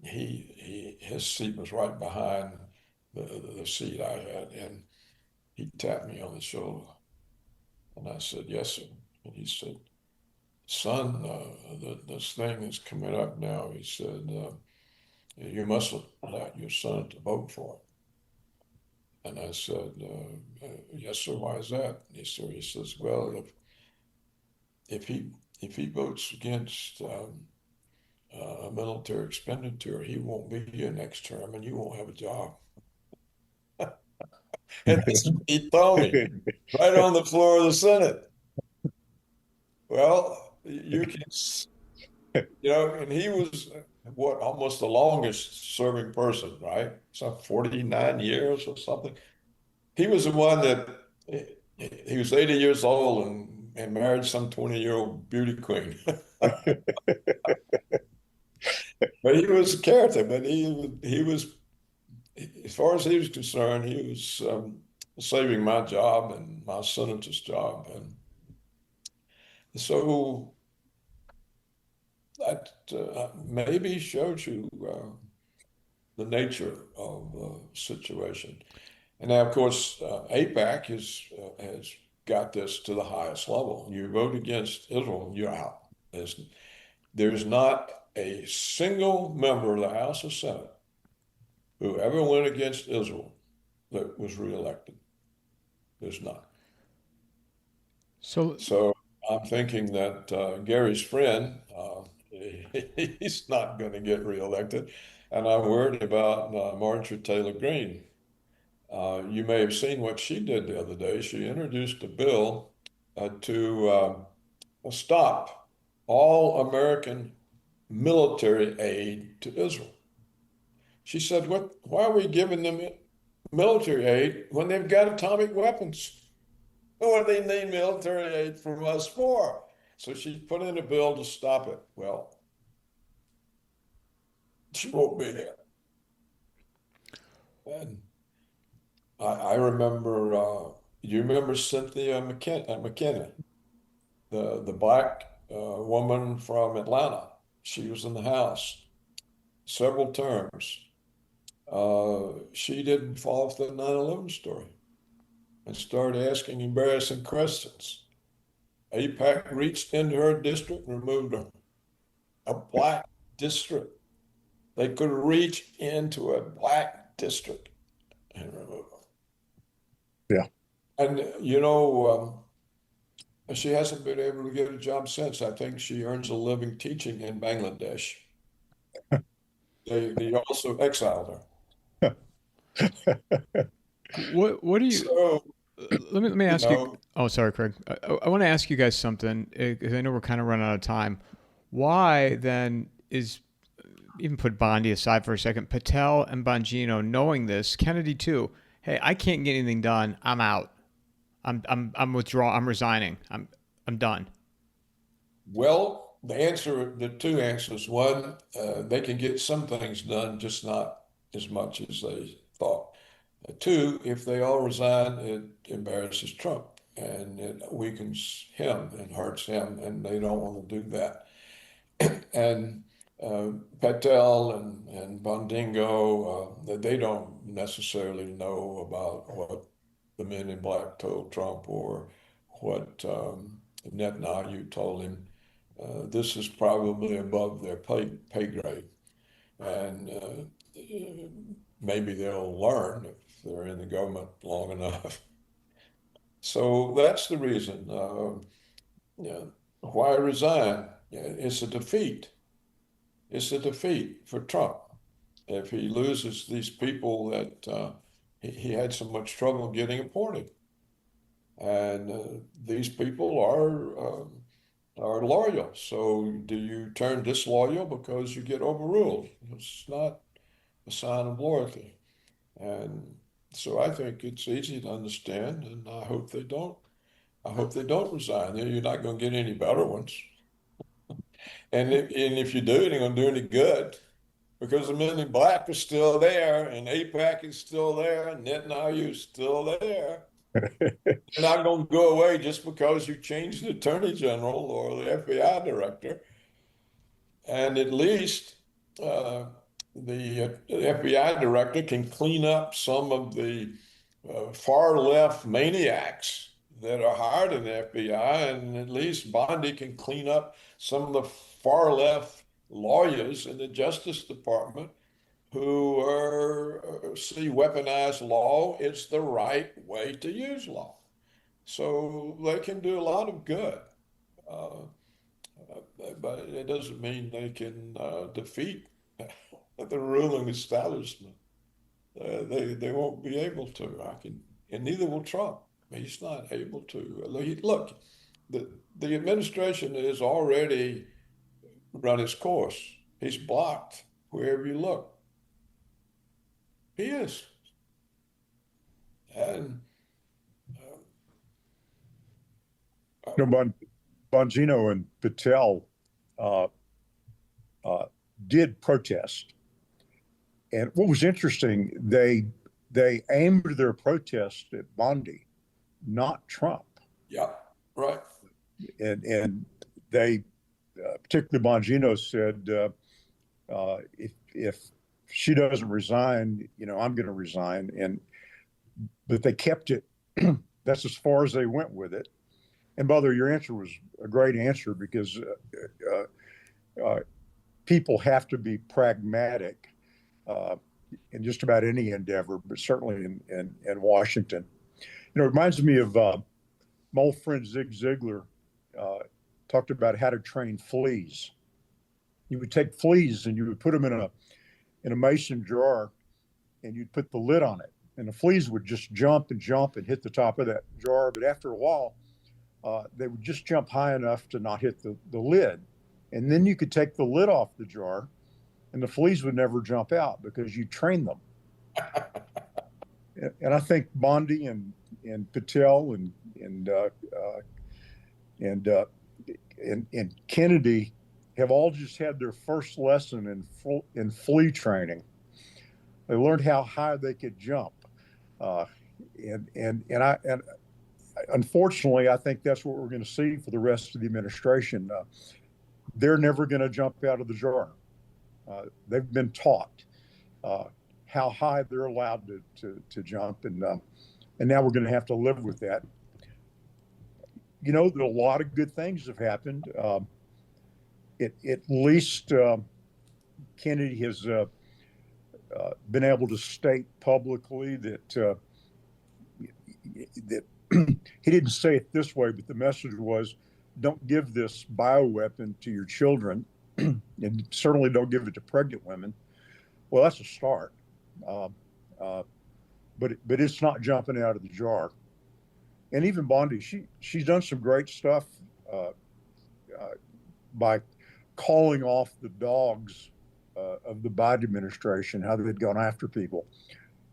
his seat was right behind the seat I had, and he tapped me on the shoulder, and I said, "Yes, sir." And he said, "Son, this thing is coming up now." He said, "You must let your son to vote for it." And I said, "Yes, sir. Why is that?" He says, "Well, if he votes against a military expenditure, he won't be here next term, and you won't have a job." And that's what he told me right on the floor of the Senate. Well, you can, and he was what almost the longest serving person, right? So 49 years or something. He was the one that he was 80 years old and married some 20-year-old beauty queen. But he was a character, but he was, as far as he was concerned, he was saving my job and my senator's job. And so that maybe shows you the nature of the situation. And now, of course, AIPAC has got this to the highest level. You vote against Israel, you're out. There's not a single member of the House or Senate who ever went against Israel that was reelected. There's not. So I'm thinking that Gary's friend, he's not going to get reelected. And I'm worried about Marjorie Taylor Greene. You may have seen what she did the other day. She introduced a bill to stop all American military aid to Israel. She said, why are we giving them military aid when they've got atomic weapons? What do they need military aid from us for? So she put in a bill to stop it. Well, she won't be there. And I remember, you remember Cynthia McKinney, the black woman from Atlanta. She was in the House several terms. She didn't fall for the 9/11 story and started asking embarrassing questions. AIPAC reached into her district and removed her. A black district. They could reach into a black district and remove her. Yeah. And, she hasn't been able to get a job since. I think she earns a living teaching in Bangladesh. They also exiled her. What do you? So, Let me you ask you. know, Oh, sorry, Craig. I want to ask you guys something because I know we're kind of running out of time. Why then is, even put Bondi aside for a second, Patel and Bongino knowing this, Kennedy too? Hey, I can't get anything done. I'm out. I'm withdrawing. I'm resigning. I'm done. well, the two answers. One, they can get some things done, just not as much as they thought. Two, if they all resign, it embarrasses Trump and it weakens him and hurts him, and they don't want to do that. And Patel and Bondingo, they don't necessarily know about what the men in black told Trump or what Netanyahu told him. This is probably above their pay grade. And maybe they'll learn if they're in the government long enough. So that's the reason. Yeah, why resign? Yeah, it's a defeat. It's a defeat for Trump. If he loses these people that he had so much trouble getting appointed, and these people are loyal. So do you turn disloyal because you get overruled? It's not a sign of loyalty. And so I think it's easy to understand, and I hope they don't. I hope they don't resign. You're not going to get any better ones. And if you do, it ain't going to do any good because the men in black are still there, and AIPAC is still there, and Netanyahu is still there. They're not going to go away just because you changed the attorney general or the FBI director. And at least the FBI director can clean up some of the far left maniacs that are hired in the FBI, and at least Bondi can clean up some of the far left lawyers in the Justice Department who see weaponized law as the right way to use law. So they can do a lot of good. Uh, but it doesn't mean they can defeat the ruling establishment. They won't be able to. And neither will Trump. He's not able to. Look, the administration has already run its course. He's blocked wherever you look. He is. And You know, Bongino and Patel uh, did protest, and what was interesting, they aimed their protest at Bondi, not Trump, yeah, right. and they, particularly Bongino, said if she doesn't resign, I'm going to resign, but they kept it. That's as far as they went with it. And Mother, your answer was a great answer because people have to be pragmatic in just about any endeavor, but certainly in Washington. It reminds me of my old friend Zig Ziglar uh, talked about how to train fleas. You would take fleas and you would put them in a mason jar, and you'd put the lid on it, and the fleas would just jump and hit the top of that jar. But after a while, they would just jump high enough to not hit the lid. And then you could take the lid off the jar and the fleas would never jump out because you trained them. And I think Bondi and Patel and, uh, and Kennedy, have all just had their first lesson in flea training. And, and, and Kennedy have all just had their first lesson in flea training. And, and Kennedy have all just had their first lesson in flea training. And, and, and Kennedy have all just had their first lesson in flea training. And, and Kennedy have all just had their first lesson in flea training. And, and, and Kennedy They learned how high they could jump. Uh, and unfortunately, I think that's what we're going to see for the rest of the administration. They're never going to jump out of the jar. They've been taught how high they're allowed to jump, and now we're going to have to live with that. You know, a lot of good things have happened. At least Kennedy has been able to state publicly that he didn't say it this way, but the message was, don't give this bioweapon to your children, and certainly don't give it to pregnant women. Well, that's a start, but it's not jumping out of the jar. And even Bondi, she's done some great stuff by calling off the dogs of the Biden administration, how they'd gone after people.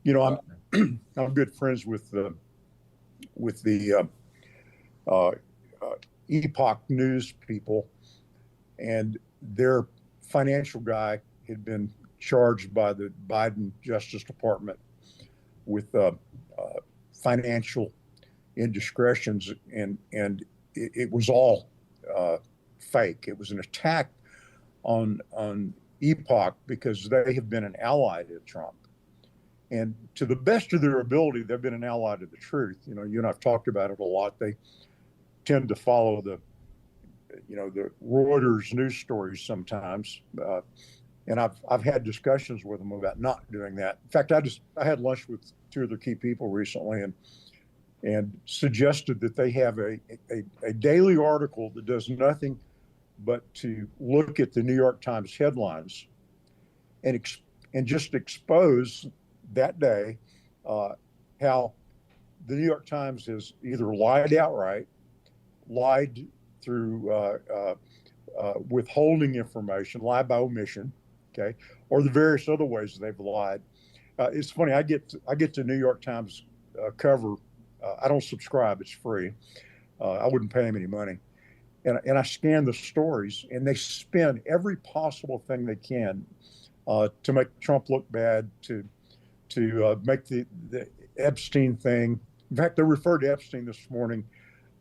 You know, I'm good friends with the Epoch News people, and their financial guy had been charged by the Biden Justice Department with financial indiscretions, and it was all fake. It was an attack on Epoch because they have been an ally to Trump. And to the best of their ability, they've been an ally to the truth. You know, you and I've talked about it a lot. They tend to follow the Reuters news stories sometimes. And I've had discussions with them about not doing that. In fact, I had lunch with two of their key people recently and suggested that they have a daily article that does nothing but to look at the New York Times headlines and just expose that day how the New York Times has either lied outright, lied through withholding information, lie by omission, okay, or the various other ways they've lied. It's funny. I get to New York Times cover. I don't subscribe; it's free. I wouldn't pay them any money, and I scan the stories, and they spin every possible thing they can to make Trump look bad, to make the Epstein thing. In fact, they referred to Epstein this morning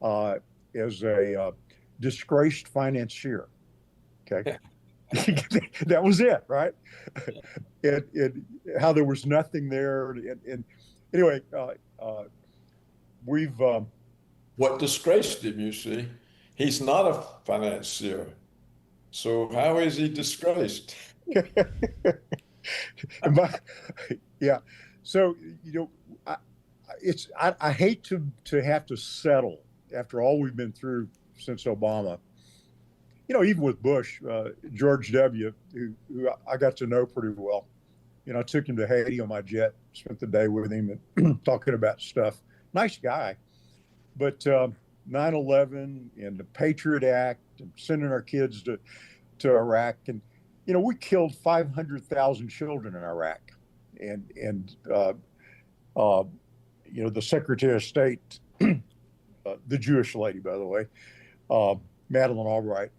as a disgraced financier. Okay. That was it, right? How there was nothing there. And anyway, we've. What disgraced him, you see? He's not a financier. So how is he disgraced? Yeah. So, you know, I hate to have to settle after all we've been through since Obama. You know, even with Bush, George W., who I got to know pretty well. You know, I took him to Haiti on my jet, spent the day with him and talking about stuff. Nice guy. But 9/11 and the Patriot Act and sending our kids to Iraq. And, you know, we killed 500,000 children in Iraq. And you know, the Secretary of State, the Jewish lady, by the way, Madeleine Albright,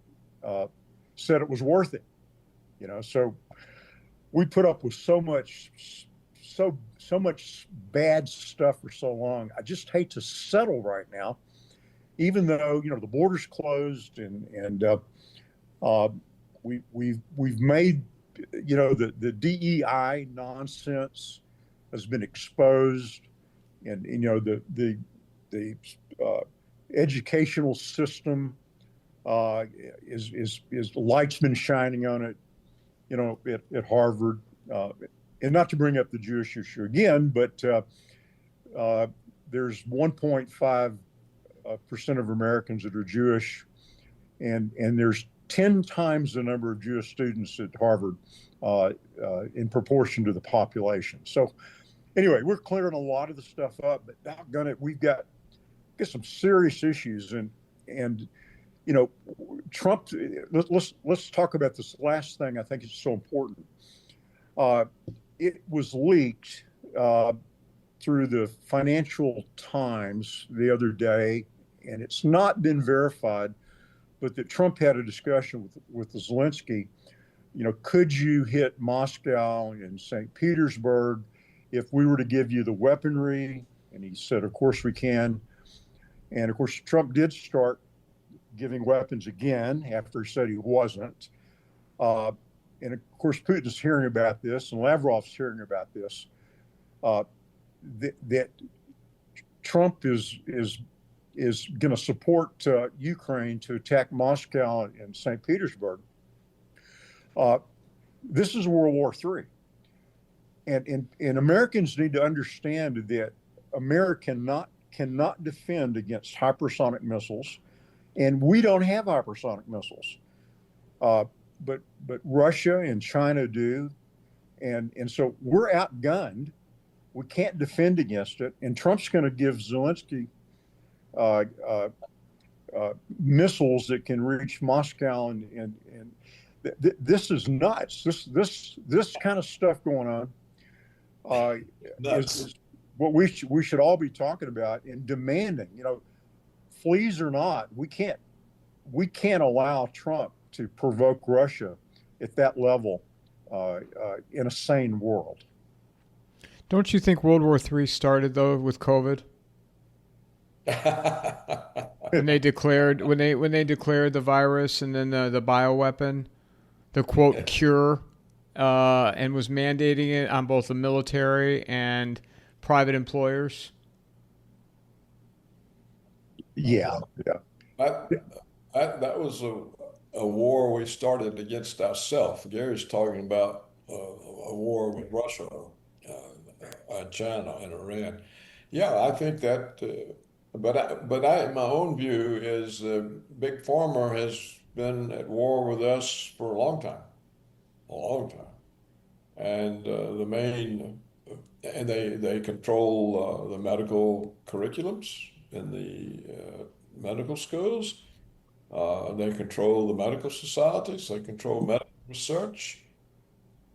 said it was worth it. You know, so we put up with so much bad stuff for so long. I just hate to settle right now, even though, you know, the border's closed and we've made, you know, the DEI nonsense has been exposed, and, you know, the educational system is the light's been shining on it, you know, at Harvard. And not to bring up the Jewish issue again, but there's 1.5% of Americans that are Jewish, and there's 10 times the number of Jewish students at Harvard in proportion to the population. So anyway, we're clearing a lot of the stuff up, but doggone it, we've got some serious issues. And you know, Trump. Let's talk about this last thing. I think it's so important. It was leaked through the Financial Times the other day, and it's not been verified, but that Trump had a discussion with Zelensky could you hit Moscow and St. Petersburg if we were to give you the weaponry? And he said, of course we can. And of course, Trump did start giving weapons again after he said he wasn't. And of course, Putin's hearing about this, and Lavrov's hearing about this. That Trump is going to support Ukraine to attack Moscow and St. Petersburg. This is World War III. And Americans need to understand that America cannot defend against hypersonic missiles, and we don't have hypersonic missiles. But Russia and China do, and so we're outgunned. We can't defend against it, and Trump's going to give Zelensky missiles that can reach Moscow, and this is nuts. This kind of stuff going on is what we should all be talking about and demanding. Fleas or not, we can't allow Trump to provoke Russia at that level in a sane world. Don't you think World War III started though with COVID? When they declared the virus and then the bioweapon, the quote cure, and was mandating it on both the military and private employers. Yeah. That was a war we started against ourselves. Gary's talking about a war with Russia, China, and Iran. Yeah, I think that. But my own view is Big Pharma has been at war with us for a long time, and they control the medical curriculums in the medical schools. They control the medical societies. They control medical research.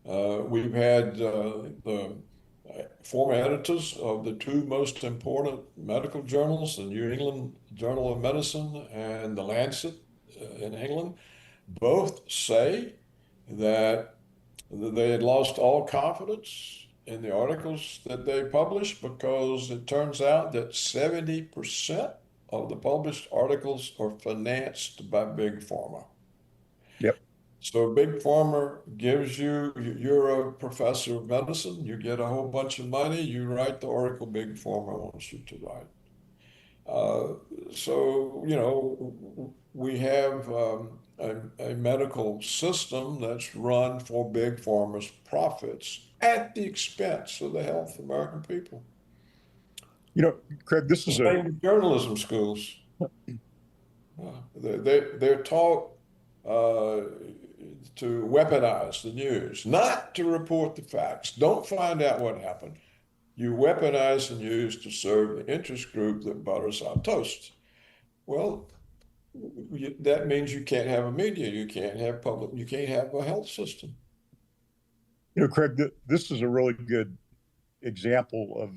We've had the former editors of the two most important medical journals, the New England Journal of Medicine and the Lancet in England, both say that they had lost all confidence in the articles that they published because it turns out that 70% of the published articles are financed by Big Pharma. Yep. So Big Pharma gives you're a professor of medicine, you get a whole bunch of money, you write the article Big Pharma wants you to write. So, we have a medical system that's run for Big Pharma's profits at the expense of the health of American people. Craig, this is journalism schools. They're taught to weaponize the news, not to report the facts. Don't find out what happened. You weaponize the news to serve the interest group that butters our toast. Well, that means you can't have a media, you can't have you can't have a health system. Craig, this is a really good example of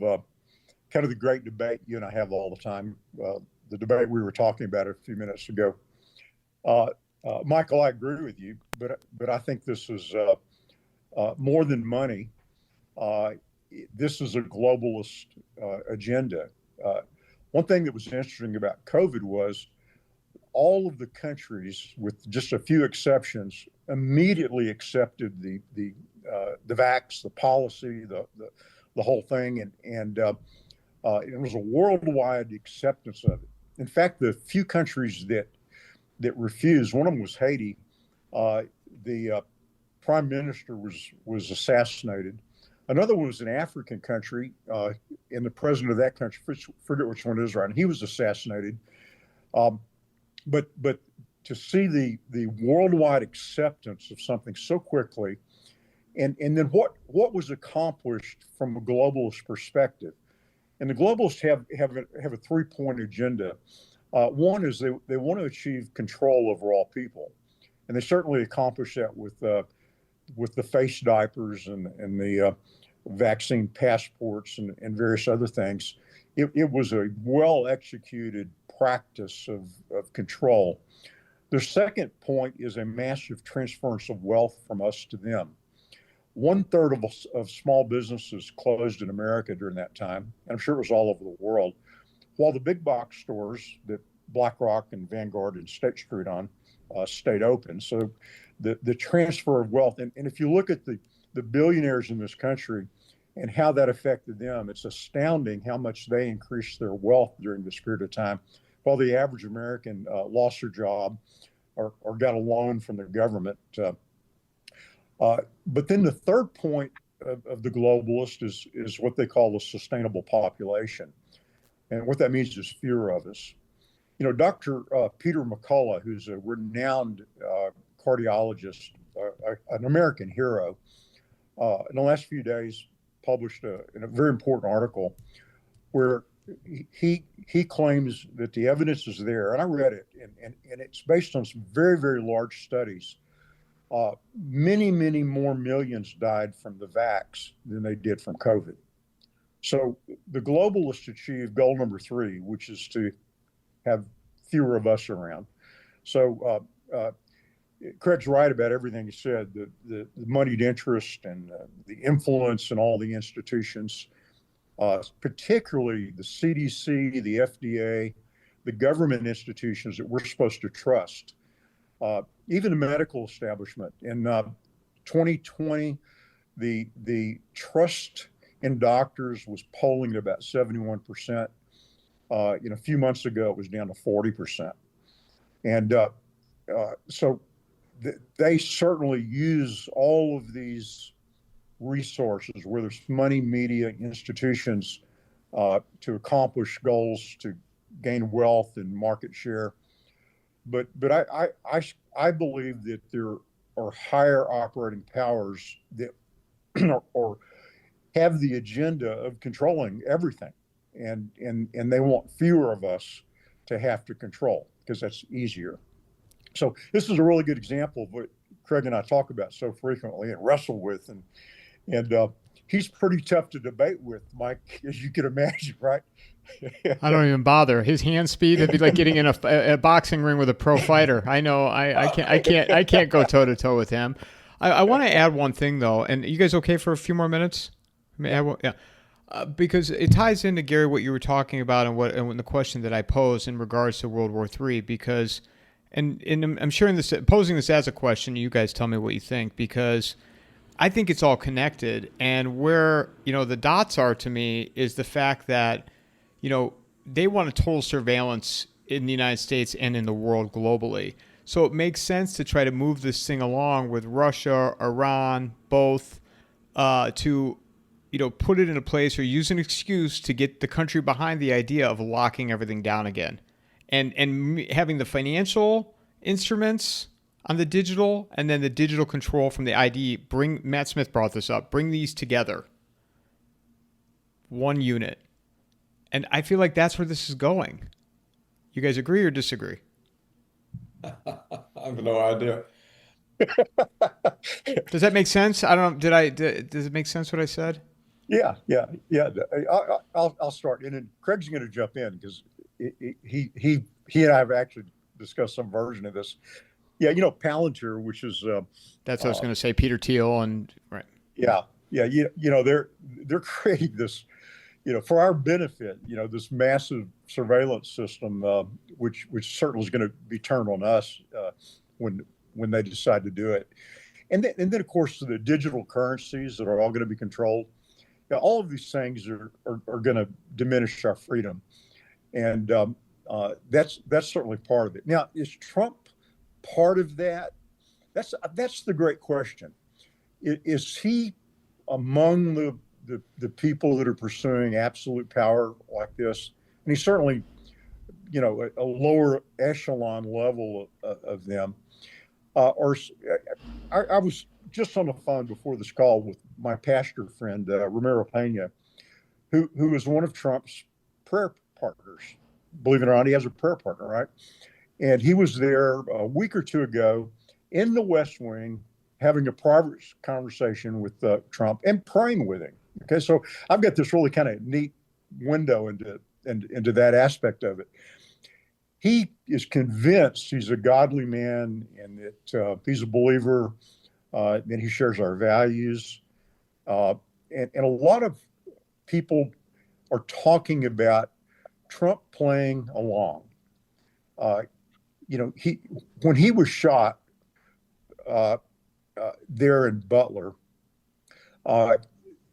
kind of the great debate you and I have all the time. The debate we were talking about a few minutes ago. Michael, I agree with you, but I think this is more than money. This is a globalist agenda. One thing that was interesting about COVID was all of the countries, with just a few exceptions, immediately accepted the vax, the policy, the whole thing, and it was a worldwide acceptance of it. In fact, the few countries that refused, one of them was Haiti. The prime minister was assassinated. Another one was an African country, and the president of that country, forget which one it is right, and he was assassinated. But to see the worldwide acceptance of something so quickly, and then what was accomplished from a globalist perspective, and the globalists have a 3-point agenda. One is they want to achieve control over all people, and they certainly accomplished that with the face diapers and the vaccine passports and various other things. It was a well executed practice of control. The second point is a massive transference of wealth from us to them. 1/3 of small businesses closed in America during that time, and I'm sure it was all over the world, while the big box stores that BlackRock and Vanguard and State Street on stayed open. So the transfer of wealth, and if you look at the billionaires in this country and how that affected them, it's astounding how much they increased their wealth during this period of time, while the average American lost their job or got a loan from the government. But then the third point of the globalist is what they call the sustainable population. And what that means is fewer of us. You know, Dr. Peter McCullough, who's a renowned cardiologist, an American hero, in the last few days published a very important article where he claims that the evidence is there, and I read it, and it's based on some very, very large studies. Many, many more millions died from the vax than they did from COVID. So the globalists achieved goal number 3, which is to have fewer of us around. So Craig's right about everything he said, the moneyed interest and the influence in all the institutions, particularly the CDC, the FDA, the government institutions that we're supposed to trust, even the medical establishment. In 2020, the trust in doctors was polling at about 71%. A few months ago, it was down to 40%. And so they certainly use all of these resources, whether it's money, media, institutions, to accomplish goals, to gain wealth and market share. But I believe that there are higher operating powers that or have the agenda of controlling everything, and they want fewer of us to have to control because that's easier. So this is a really good example of what Craig and I talk about so frequently and wrestle with, and he's pretty tough to debate with, Mike, as you can imagine, right? I don't even bother. His hand speed, it'd be like getting in a boxing ring with a pro fighter. I know I can't go toe to toe with him. I want to add one thing though, and you guys okay for a few more minutes? Yeah. Because it ties into, Gary, what you were talking about and the question that I posed in regards to World War III. Because, and I'm sharing this, posing this as a question. You guys tell me what you think, because I think it's all connected. And where the dots are to me is the fact that they want a total surveillance in the United States and in the world globally. So it makes sense to try to move this thing along with Russia, Iran, both to put it in a place or use an excuse to get the country behind the idea of locking everything down again, and having the financial instruments on the digital, and then the digital control from the ID. Matt Smith brought this up. Bring these together, one unit, and I feel like that's where this is going. You guys agree or disagree? I have no idea. Does that make sense? I don't know. Does it make sense what I said? Yeah. I'll start, and then Craig's going to jump in because he and I have actually discussed some version of this. Yeah, Palantir, which is that's what I was going to say. Peter Thiel and right. Yeah. They're creating this, for our benefit, this massive surveillance system, which certainly is going to be turned on us when they decide to do it, and then of course the digital currencies that are all going to be controlled. All of these things are going to diminish our freedom, and that's certainly part of it. Now, is Trump part of that? That's the great question. Is he among the people that are pursuing absolute power like this? And he's certainly, a lower echelon level of them. Or I was just on the phone before this call with my pastor friend, Romero Pena, who is one of Trump's prayer partners. Believe it or not, he has a prayer partner, right? And he was there a week or two ago in the West Wing having a private conversation with Trump and praying with him. Okay, so I've got this really kind of neat window into that aspect of it. he is convinced he's a godly man and that he's a believer, that he shares our values. Uh, and a lot of people are talking about Trump playing along. Uh, when he was shot uh, there in Butler, uh,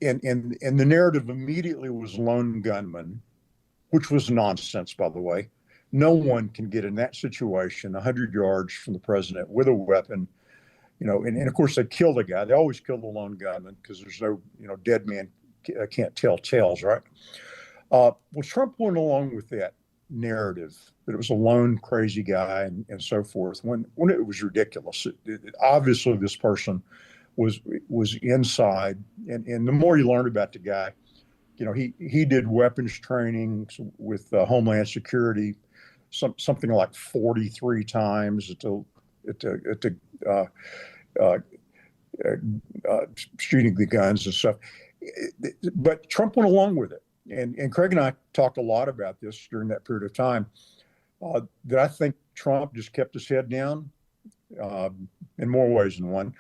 and the narrative immediately was lone gunman, which was nonsense, by the way. No one can get in that situation 100 yards from the president with a weapon, and of course they kill the guy. They always kill the lone gunman because there's no, dead man can't tell tales, right? Well, Trump went along with that narrative that it was a lone crazy guy and so forth when it was ridiculous. Obviously, this person was inside, and the more you learn about the guy, he did weapons training with Homeland Security, something like 43 times at the shooting the guns and stuff. But Trump went along with it. And Craig and I talked a lot about this during that period of time, that I think Trump just kept his head down in more ways than one,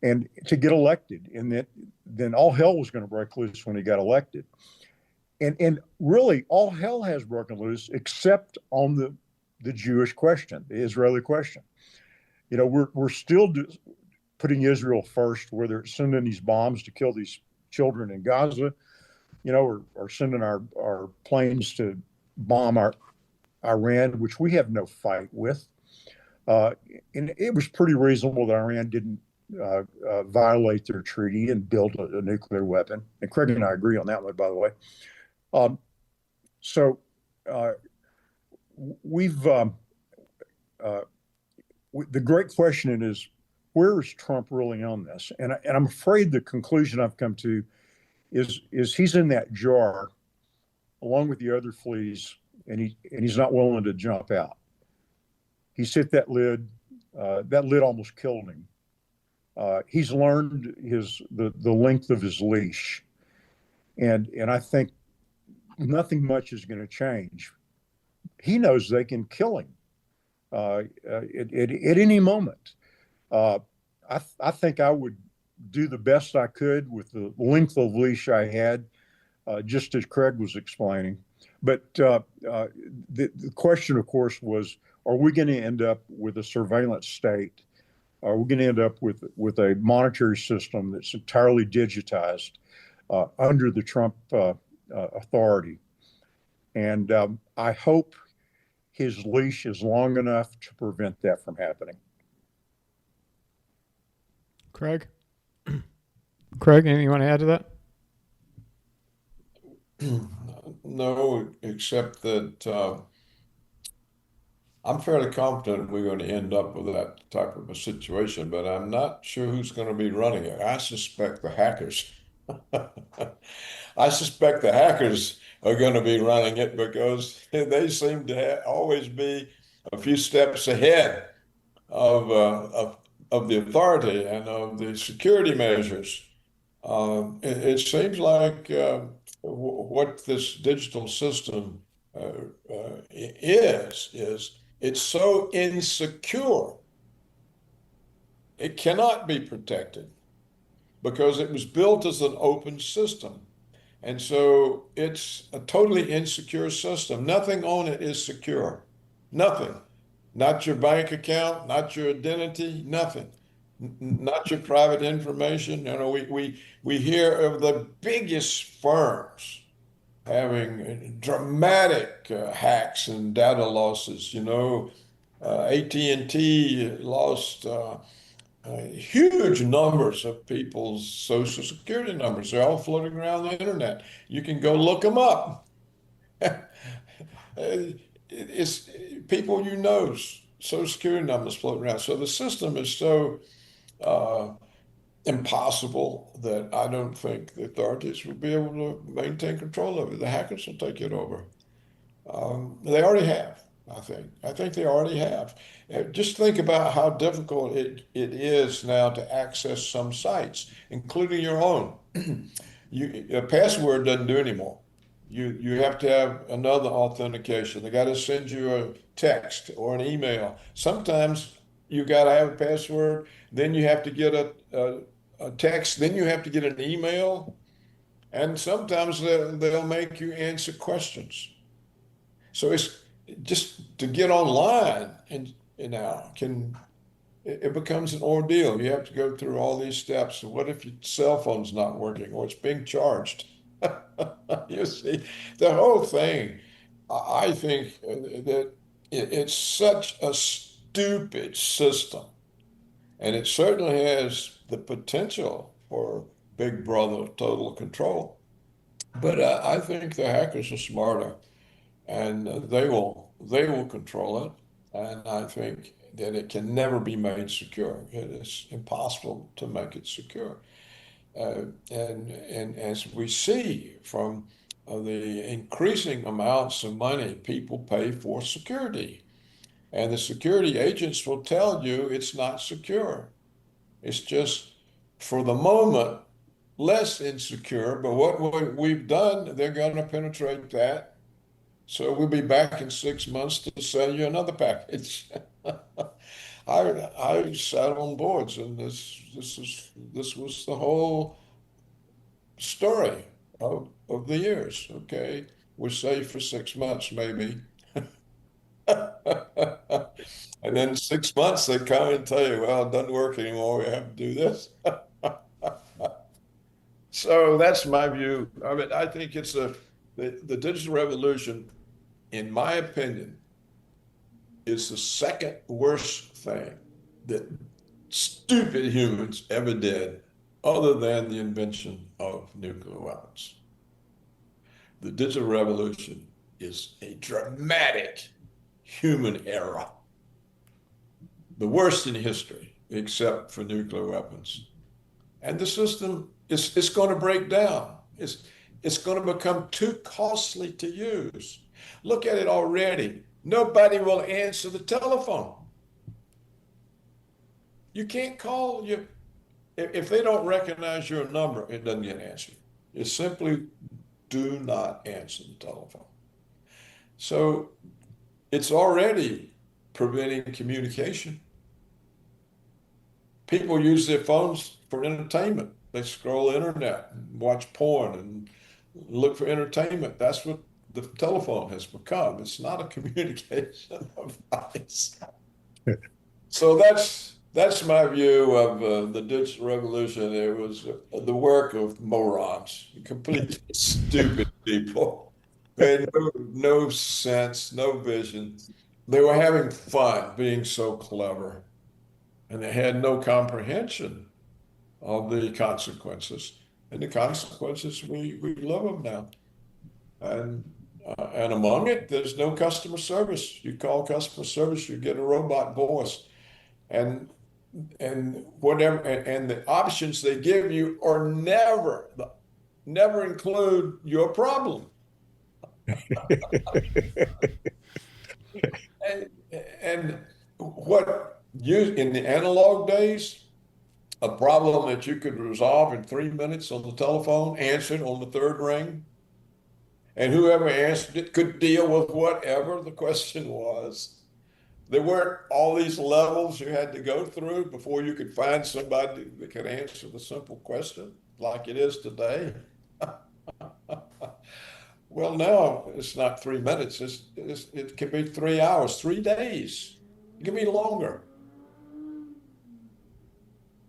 and to get elected. And that then all hell was going to break loose when he got elected. And really, all hell has broken loose except on the Jewish question, the Israeli question. We're still putting Israel first, whether it's sending these bombs to kill these children in Gaza, or sending our planes to bomb Iran, which we have no fight with. And it was pretty reasonable that Iran didn't violate their treaty and build a nuclear weapon. And Craig and I agree on that one, by the way. So the great question is, where is Trump really on this? And I'm afraid the conclusion I've come to is he's in that jar along with the other fleas, and he's not willing to jump out. He's hit that lid. That lid almost killed him. He's learned the length of his leash, and I think nothing much is going to change. He knows they can kill him at any moment. I think I would do the best I could with the length of leash I had, just as Craig was explaining. But the question, of course, was, are we going to end up with a surveillance state? Are we going to end up with a monetary system that's entirely digitized under the Trump authority? And I hope his leash is long enough to prevent that from happening. Craig? Craig, anything you want to add to that? No, except that I'm fairly confident we're going to end up with that type of a situation, but I'm not sure who's going to be running it. I suspect the hackers. I suspect the hackers are going to be running it because they seem to always be a few steps ahead of the authority and of the security measures. It seems like what this digital system is it's so insecure. It cannot be protected because it was built as an open system. And so it's a totally insecure system. Nothing on it is secure. Nothing. Not your bank account, not your identity, nothing. Not your private information. We hear of the biggest firms having dramatic hacks and data losses. AT&T lost huge numbers of people's social security numbers. They're all floating around the internet. You can go look them up. It's people social security numbers floating around. So the system is so impossible that I don't think the authorities will be able to maintain control of it. The hackers will take it over. They already have, I think. I think they already have. Just think about how difficult it is now to access some sites, including your own. A password doesn't do anymore. You have to have another authentication. They got to send you a text or an email. Sometimes you got to have a password. Then you have to get a text. Then you have to get an email. And sometimes they'll make you answer questions. So it's just to get online and now it becomes an ordeal. You have to go through all these steps. So what if your cell phone's not working or it's being charged? You see, the whole thing, I think that it's such a stupid system, and it certainly has the potential for Big Brother total control. But I think the hackers are smarter, and they will control it. And I think that it can never be made secure. It is impossible to make it secure. And as we see from the increasing amounts of money people pay for security, and the security agents will tell you it's not secure. It's just for the moment less insecure. But what we've done, they're going to penetrate that. So we'll be back in 6 months to sell you another package. I sat on boards, and this was the whole story of the years. Okay, we're safe for 6 months, maybe. And then 6 months they come and tell you, well, it doesn't work anymore. We have to do this. So that's my view. I mean, I think it's the digital revolution, in my opinion, is the second worst thing that stupid humans ever did, other than the invention of nuclear weapons. The digital revolution is a dramatic human error, the worst in history, except for nuclear weapons. And the system is going to break down. It's going to become too costly to use. Look at it already. Nobody will answer the telephone. You can't call you if they don't recognize your number, it doesn't get answered. You simply do not answer the telephone. So it's already preventing communication. People use their phones for entertainment. They scroll the internet and watch porn and look for entertainment. That's what the telephone has become. It's not a communication device. So that's my view of the digital revolution. It was the work of morons, completely stupid people. They had no sense, no vision. They were having fun being so clever, and they had no comprehension of the consequences. And the consequences, we live them now. And among it, there's no customer service. You call customer service, you get a robot voice. And whatever, and the options they give you are never include your problem. And what you in the analog days, a problem that you could resolve in 3 minutes on the telephone, answered on the third ring, and whoever answered it could deal with whatever the question was. There weren't all these levels you had to go through before you could find somebody that could answer the simple question like it is today. Well, now it's not 3 minutes. It can be 3 hours, 3 days. It can be longer.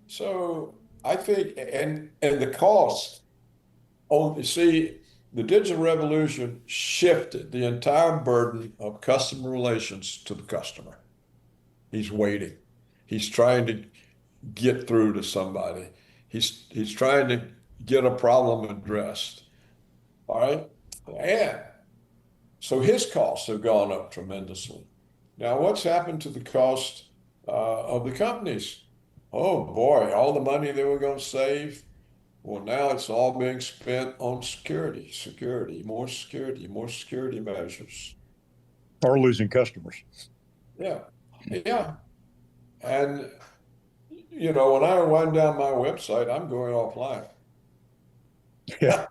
So I think, and the cost, you see, the digital revolution shifted the entire burden of customer relations to the customer. He's waiting. He's trying to get through to somebody. He's trying to get a problem addressed. All right. And so his costs have gone up tremendously. Now, what's happened to the cost of the companies? Oh boy, all the money they were going to save. Well, now it's all being spent on security, more security measures. Or losing customers. Yeah. Yeah. And, when I wind down my website, I'm going offline. Yeah.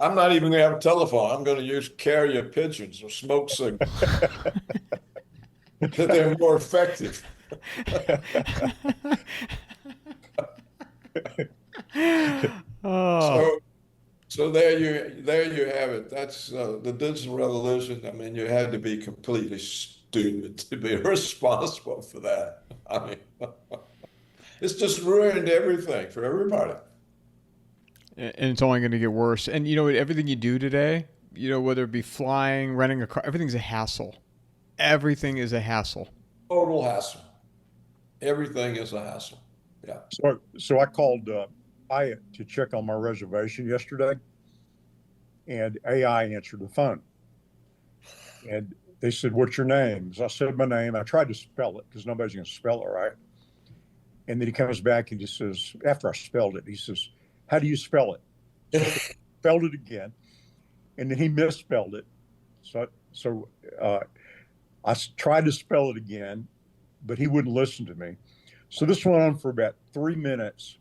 I'm not even going to have a telephone. I'm going to use carrier pigeons or smoke signals. That they're more effective. Oh, So, so there you have it. That's the digital revolution. I mean, you had to be completely stupid to be responsible for that. I mean, it's just ruined everything for everybody. and it's only going to get worse. And you know, everything you do today, you know, whether it be flying, renting a car, everything's a hassle. Everything is a hassle. Total hassle. Everything is a hassle. Yeah. So I called Hyatt to check on my reservation yesterday, and AI answered the phone. And they said, "What's your name?" So I said my name. I tried to spell it because nobody's going to spell it right. And then he comes back and he says, after I spelled it, he says, "How do you spell it?" So I spelled it again, and then he misspelled it. So I tried to spell it again, but he wouldn't listen to me. So this went on for about 3 minutes,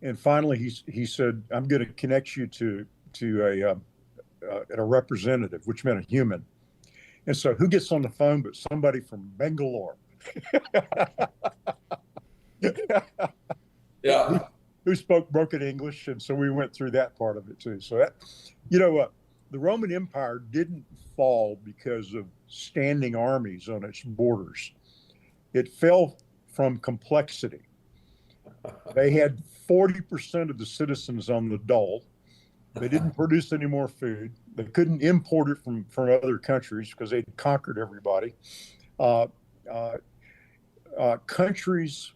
and finally he said, "I'm going to connect you to a representative," which meant a human. And so who gets on the phone but somebody from Bangalore? who, Yeah. who spoke broken English, and so we went through that part of it too. So that, you know, the Roman Empire didn't fall because of standing armies on its borders. It fell from complexity. They had 40% of the citizens on the dole. They didn't produce any more food. They couldn't import it from other countries because they'd conquered everybody. Uh, uh, Countries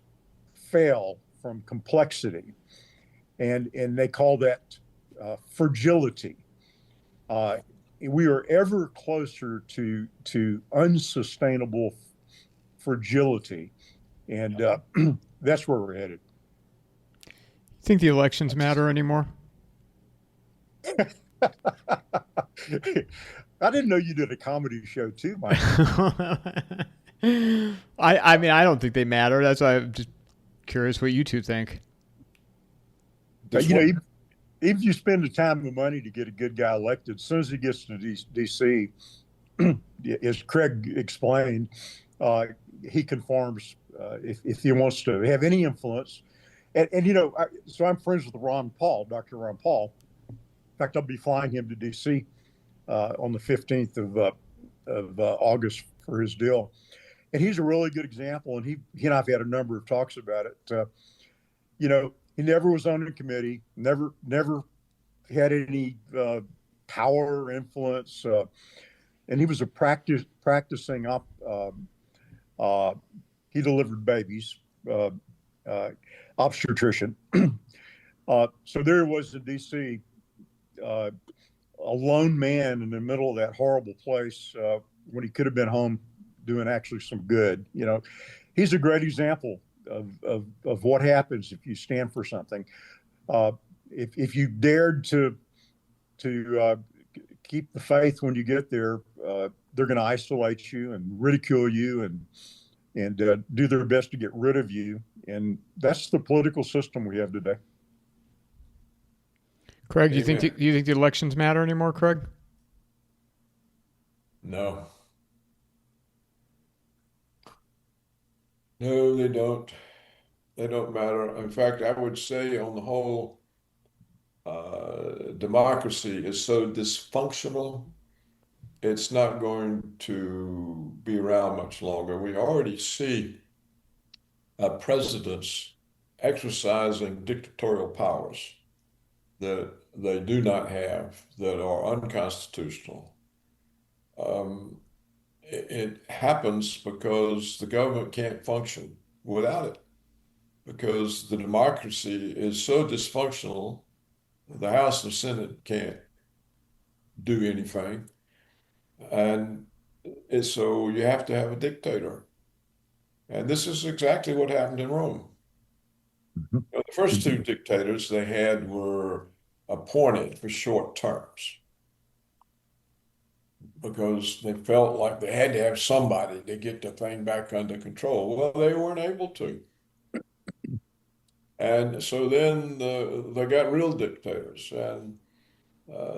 fail from complexity, and they call that fragility. We are ever closer to unsustainable fragility, and that's where we're headed. Think the elections matter anymore? I didn't know you did a comedy show too, Mike. I mean, I don't think they matter. That's why I'm just curious what you two think. Just You know, one. even if you spend the time and money to get a good guy elected, as soon as he gets to DC, as Craig explained, he conforms if he wants to have any influence. And you know, so I'm friends with Dr. Ron Paul. In fact, I'll be flying him to DC on the 15th of August for his deal. And he's a really good example. And he and I've had a number of talks about it. You know, he never was on a committee, never had any power or influence, and he was a practicing up. He delivered babies, obstetrician. So there he was in D.C., a lone man in the middle of that horrible place when he could have been home doing actually some good. You know, he's a great example of what happens if you stand for something. If you dared to keep the faith when you get there, they're going to isolate you and ridicule you and do their best to get rid of you. And that's the political system we have today. Craig, Amen. do you think the elections matter anymore, Craig? No. No, they don't. They don't matter. In fact, I would say on the whole, democracy is so dysfunctional, it's not going to be around much longer. We already see presidents exercising dictatorial powers that they do not have, that are unconstitutional. It happens because the government can't function without it, because the democracy is so dysfunctional, the House and Senate can't do anything. And so you have to have a dictator. And this is exactly what happened in Rome. Mhm. You know, the first two dictators they had were appointed for short terms because they felt like they had to have somebody to get the thing back under control. Well, they weren't able to. And so then they got real dictators. And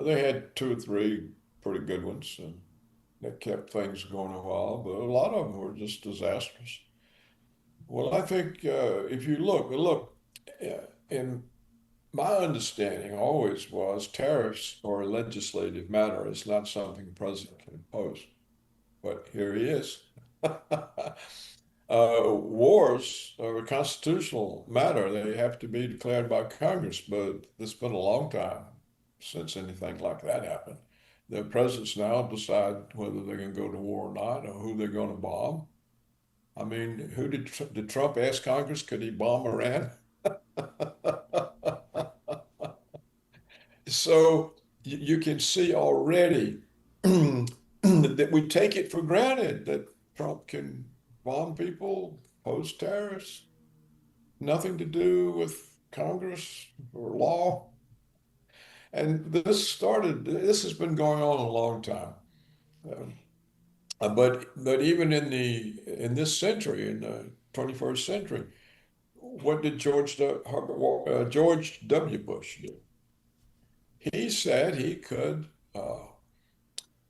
They had two or three pretty good ones, and that kept things going a while, but a lot of them were just disastrous. Well, I think if you look, in my understanding always was tariffs are a legislative matter. It's not something the president can impose. But here he is. Wars are a constitutional matter. They have to be declared by Congress, but it's been a long time since anything like that happened. The presidents now decide whether they're going to go to war or not, or who they're going to bomb. I mean, did Trump ask Congress, could he bomb Iran? So you can see already that we take it for granted that Trump can bomb people, pose tariffs, nothing to do with Congress or law. And this has been going on a long time. But even in this century, in the 21st century, what did George W. Bush do? He said he could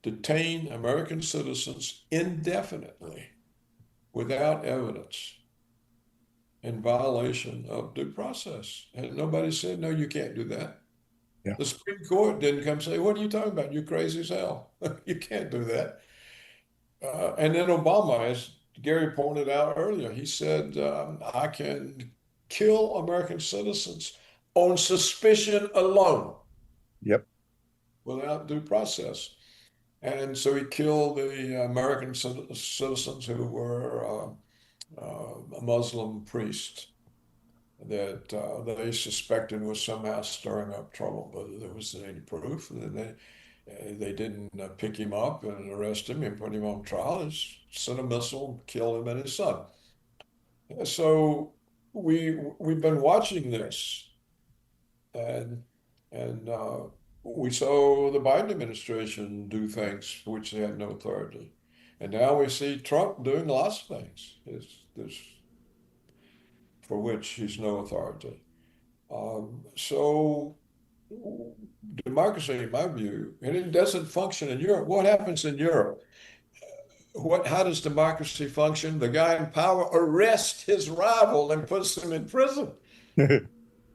detain American citizens indefinitely without evidence in violation of due process. And nobody said, no, you can't do that. Yeah. The Supreme Court didn't come say, what are you talking about? You're crazy as hell. You can't do that. And then Obama, as Gary pointed out earlier, he said, I can kill American citizens on suspicion alone. Yep. Without due process. And so he killed the American citizens who were a Muslim priest that they suspected was somehow stirring up trouble, but there wasn't any proof. And they didn't pick him up and arrest him and put him on trial. They sent a missile, killed him and his son. So we've been watching this, and we saw the Biden administration do things for which they had no authority. And now we see Trump doing lots of things for which he's no authority. So democracy, in my view, and it doesn't function in Europe. What happens in Europe? How does democracy function? The guy in power arrests his rival and puts him in prison.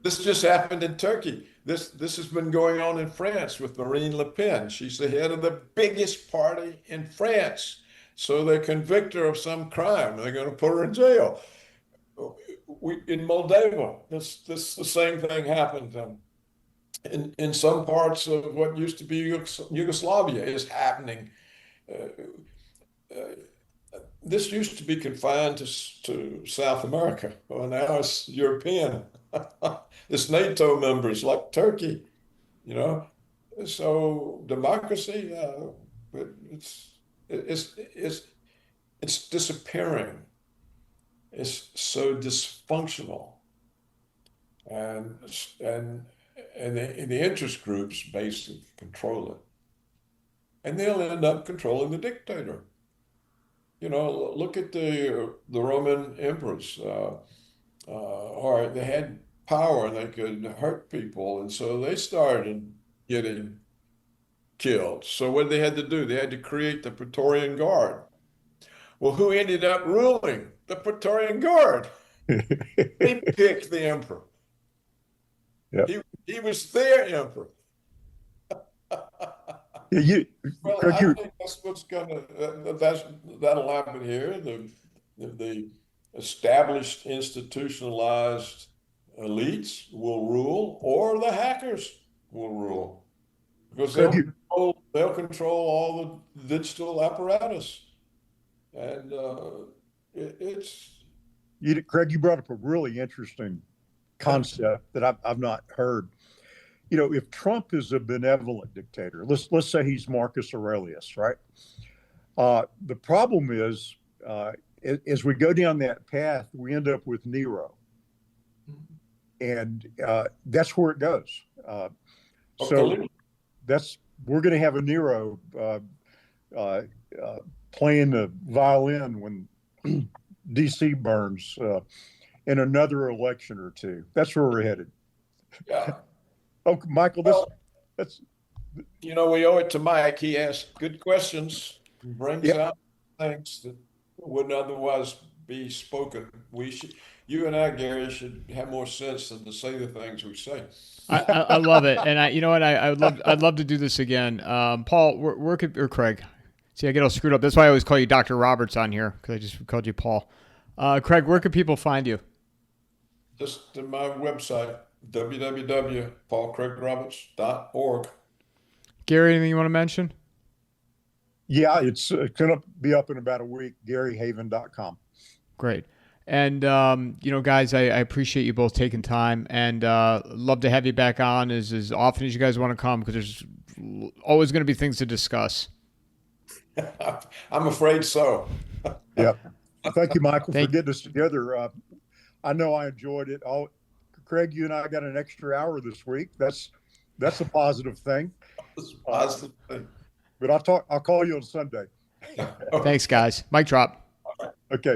This just happened in Turkey. This has been going on in France with Marine Le Pen. She's the head of the biggest party in France. So they convict her of some crime. They're going to put her in jail. In Moldova, the same thing happened. In some parts of what used to be Yugoslavia is happening. This used to be confined to South America. Well, now it's European. It's NATO members like Turkey, you know. So democracy, it's disappearing. It's so dysfunctional, and the interest groups basically control it, and they'll end up controlling the dictator. You know, look at the Roman emperors. All right, they had power and they could hurt people, and so they started getting killed. So what they had to do? They had to create the Praetorian Guard. Well, who ended up ruling? The Praetorian Guard. They picked the emperor. Yep. He was their emperor. Well, I think that's what's that'll happen here. The established institutionalized elites will rule, or the hackers will rule, because they'll control all the digital apparatus, and Craig, you brought up a really interesting concept that I've not heard. You know, if Trump is a benevolent dictator, let's say he's Marcus Aurelius, right? The problem is, as we go down that path, we end up with Nero, and that's where it goes. So we're going to have a Nero playing the violin when DC burns in another election or two. That's where we're headed. Yeah. Oh, Michael, we owe it to Mike. He asks good questions, brings Yeah, out things that wouldn't otherwise be spoken. You and I, Gary, should have more sense than to say the things we say. I love it, and you know what, I'd love to do this again. Paul, where could, or Craig? See, I get all screwed up. That's why I always call you Dr. Roberts on here, because I just called you Paul. Craig, where could people find you? Just to my website, www.paulcraigroberts.org. Gary, anything you want to mention? yeah, it's going to be up in about a week. GaryHaven.com. Great. And, guys, I appreciate you both taking time, and love to have you back on as often as you guys want to come, because there's always going to be things to discuss. I'm afraid so. Yeah. Thank you, Michael, Thank- for getting us together. I know I enjoyed it. Craig, you and I got an extra hour this week. That's a positive thing. It's a positive thing. But I'll call you on Sunday. Thanks, guys. Mic drop. Okay.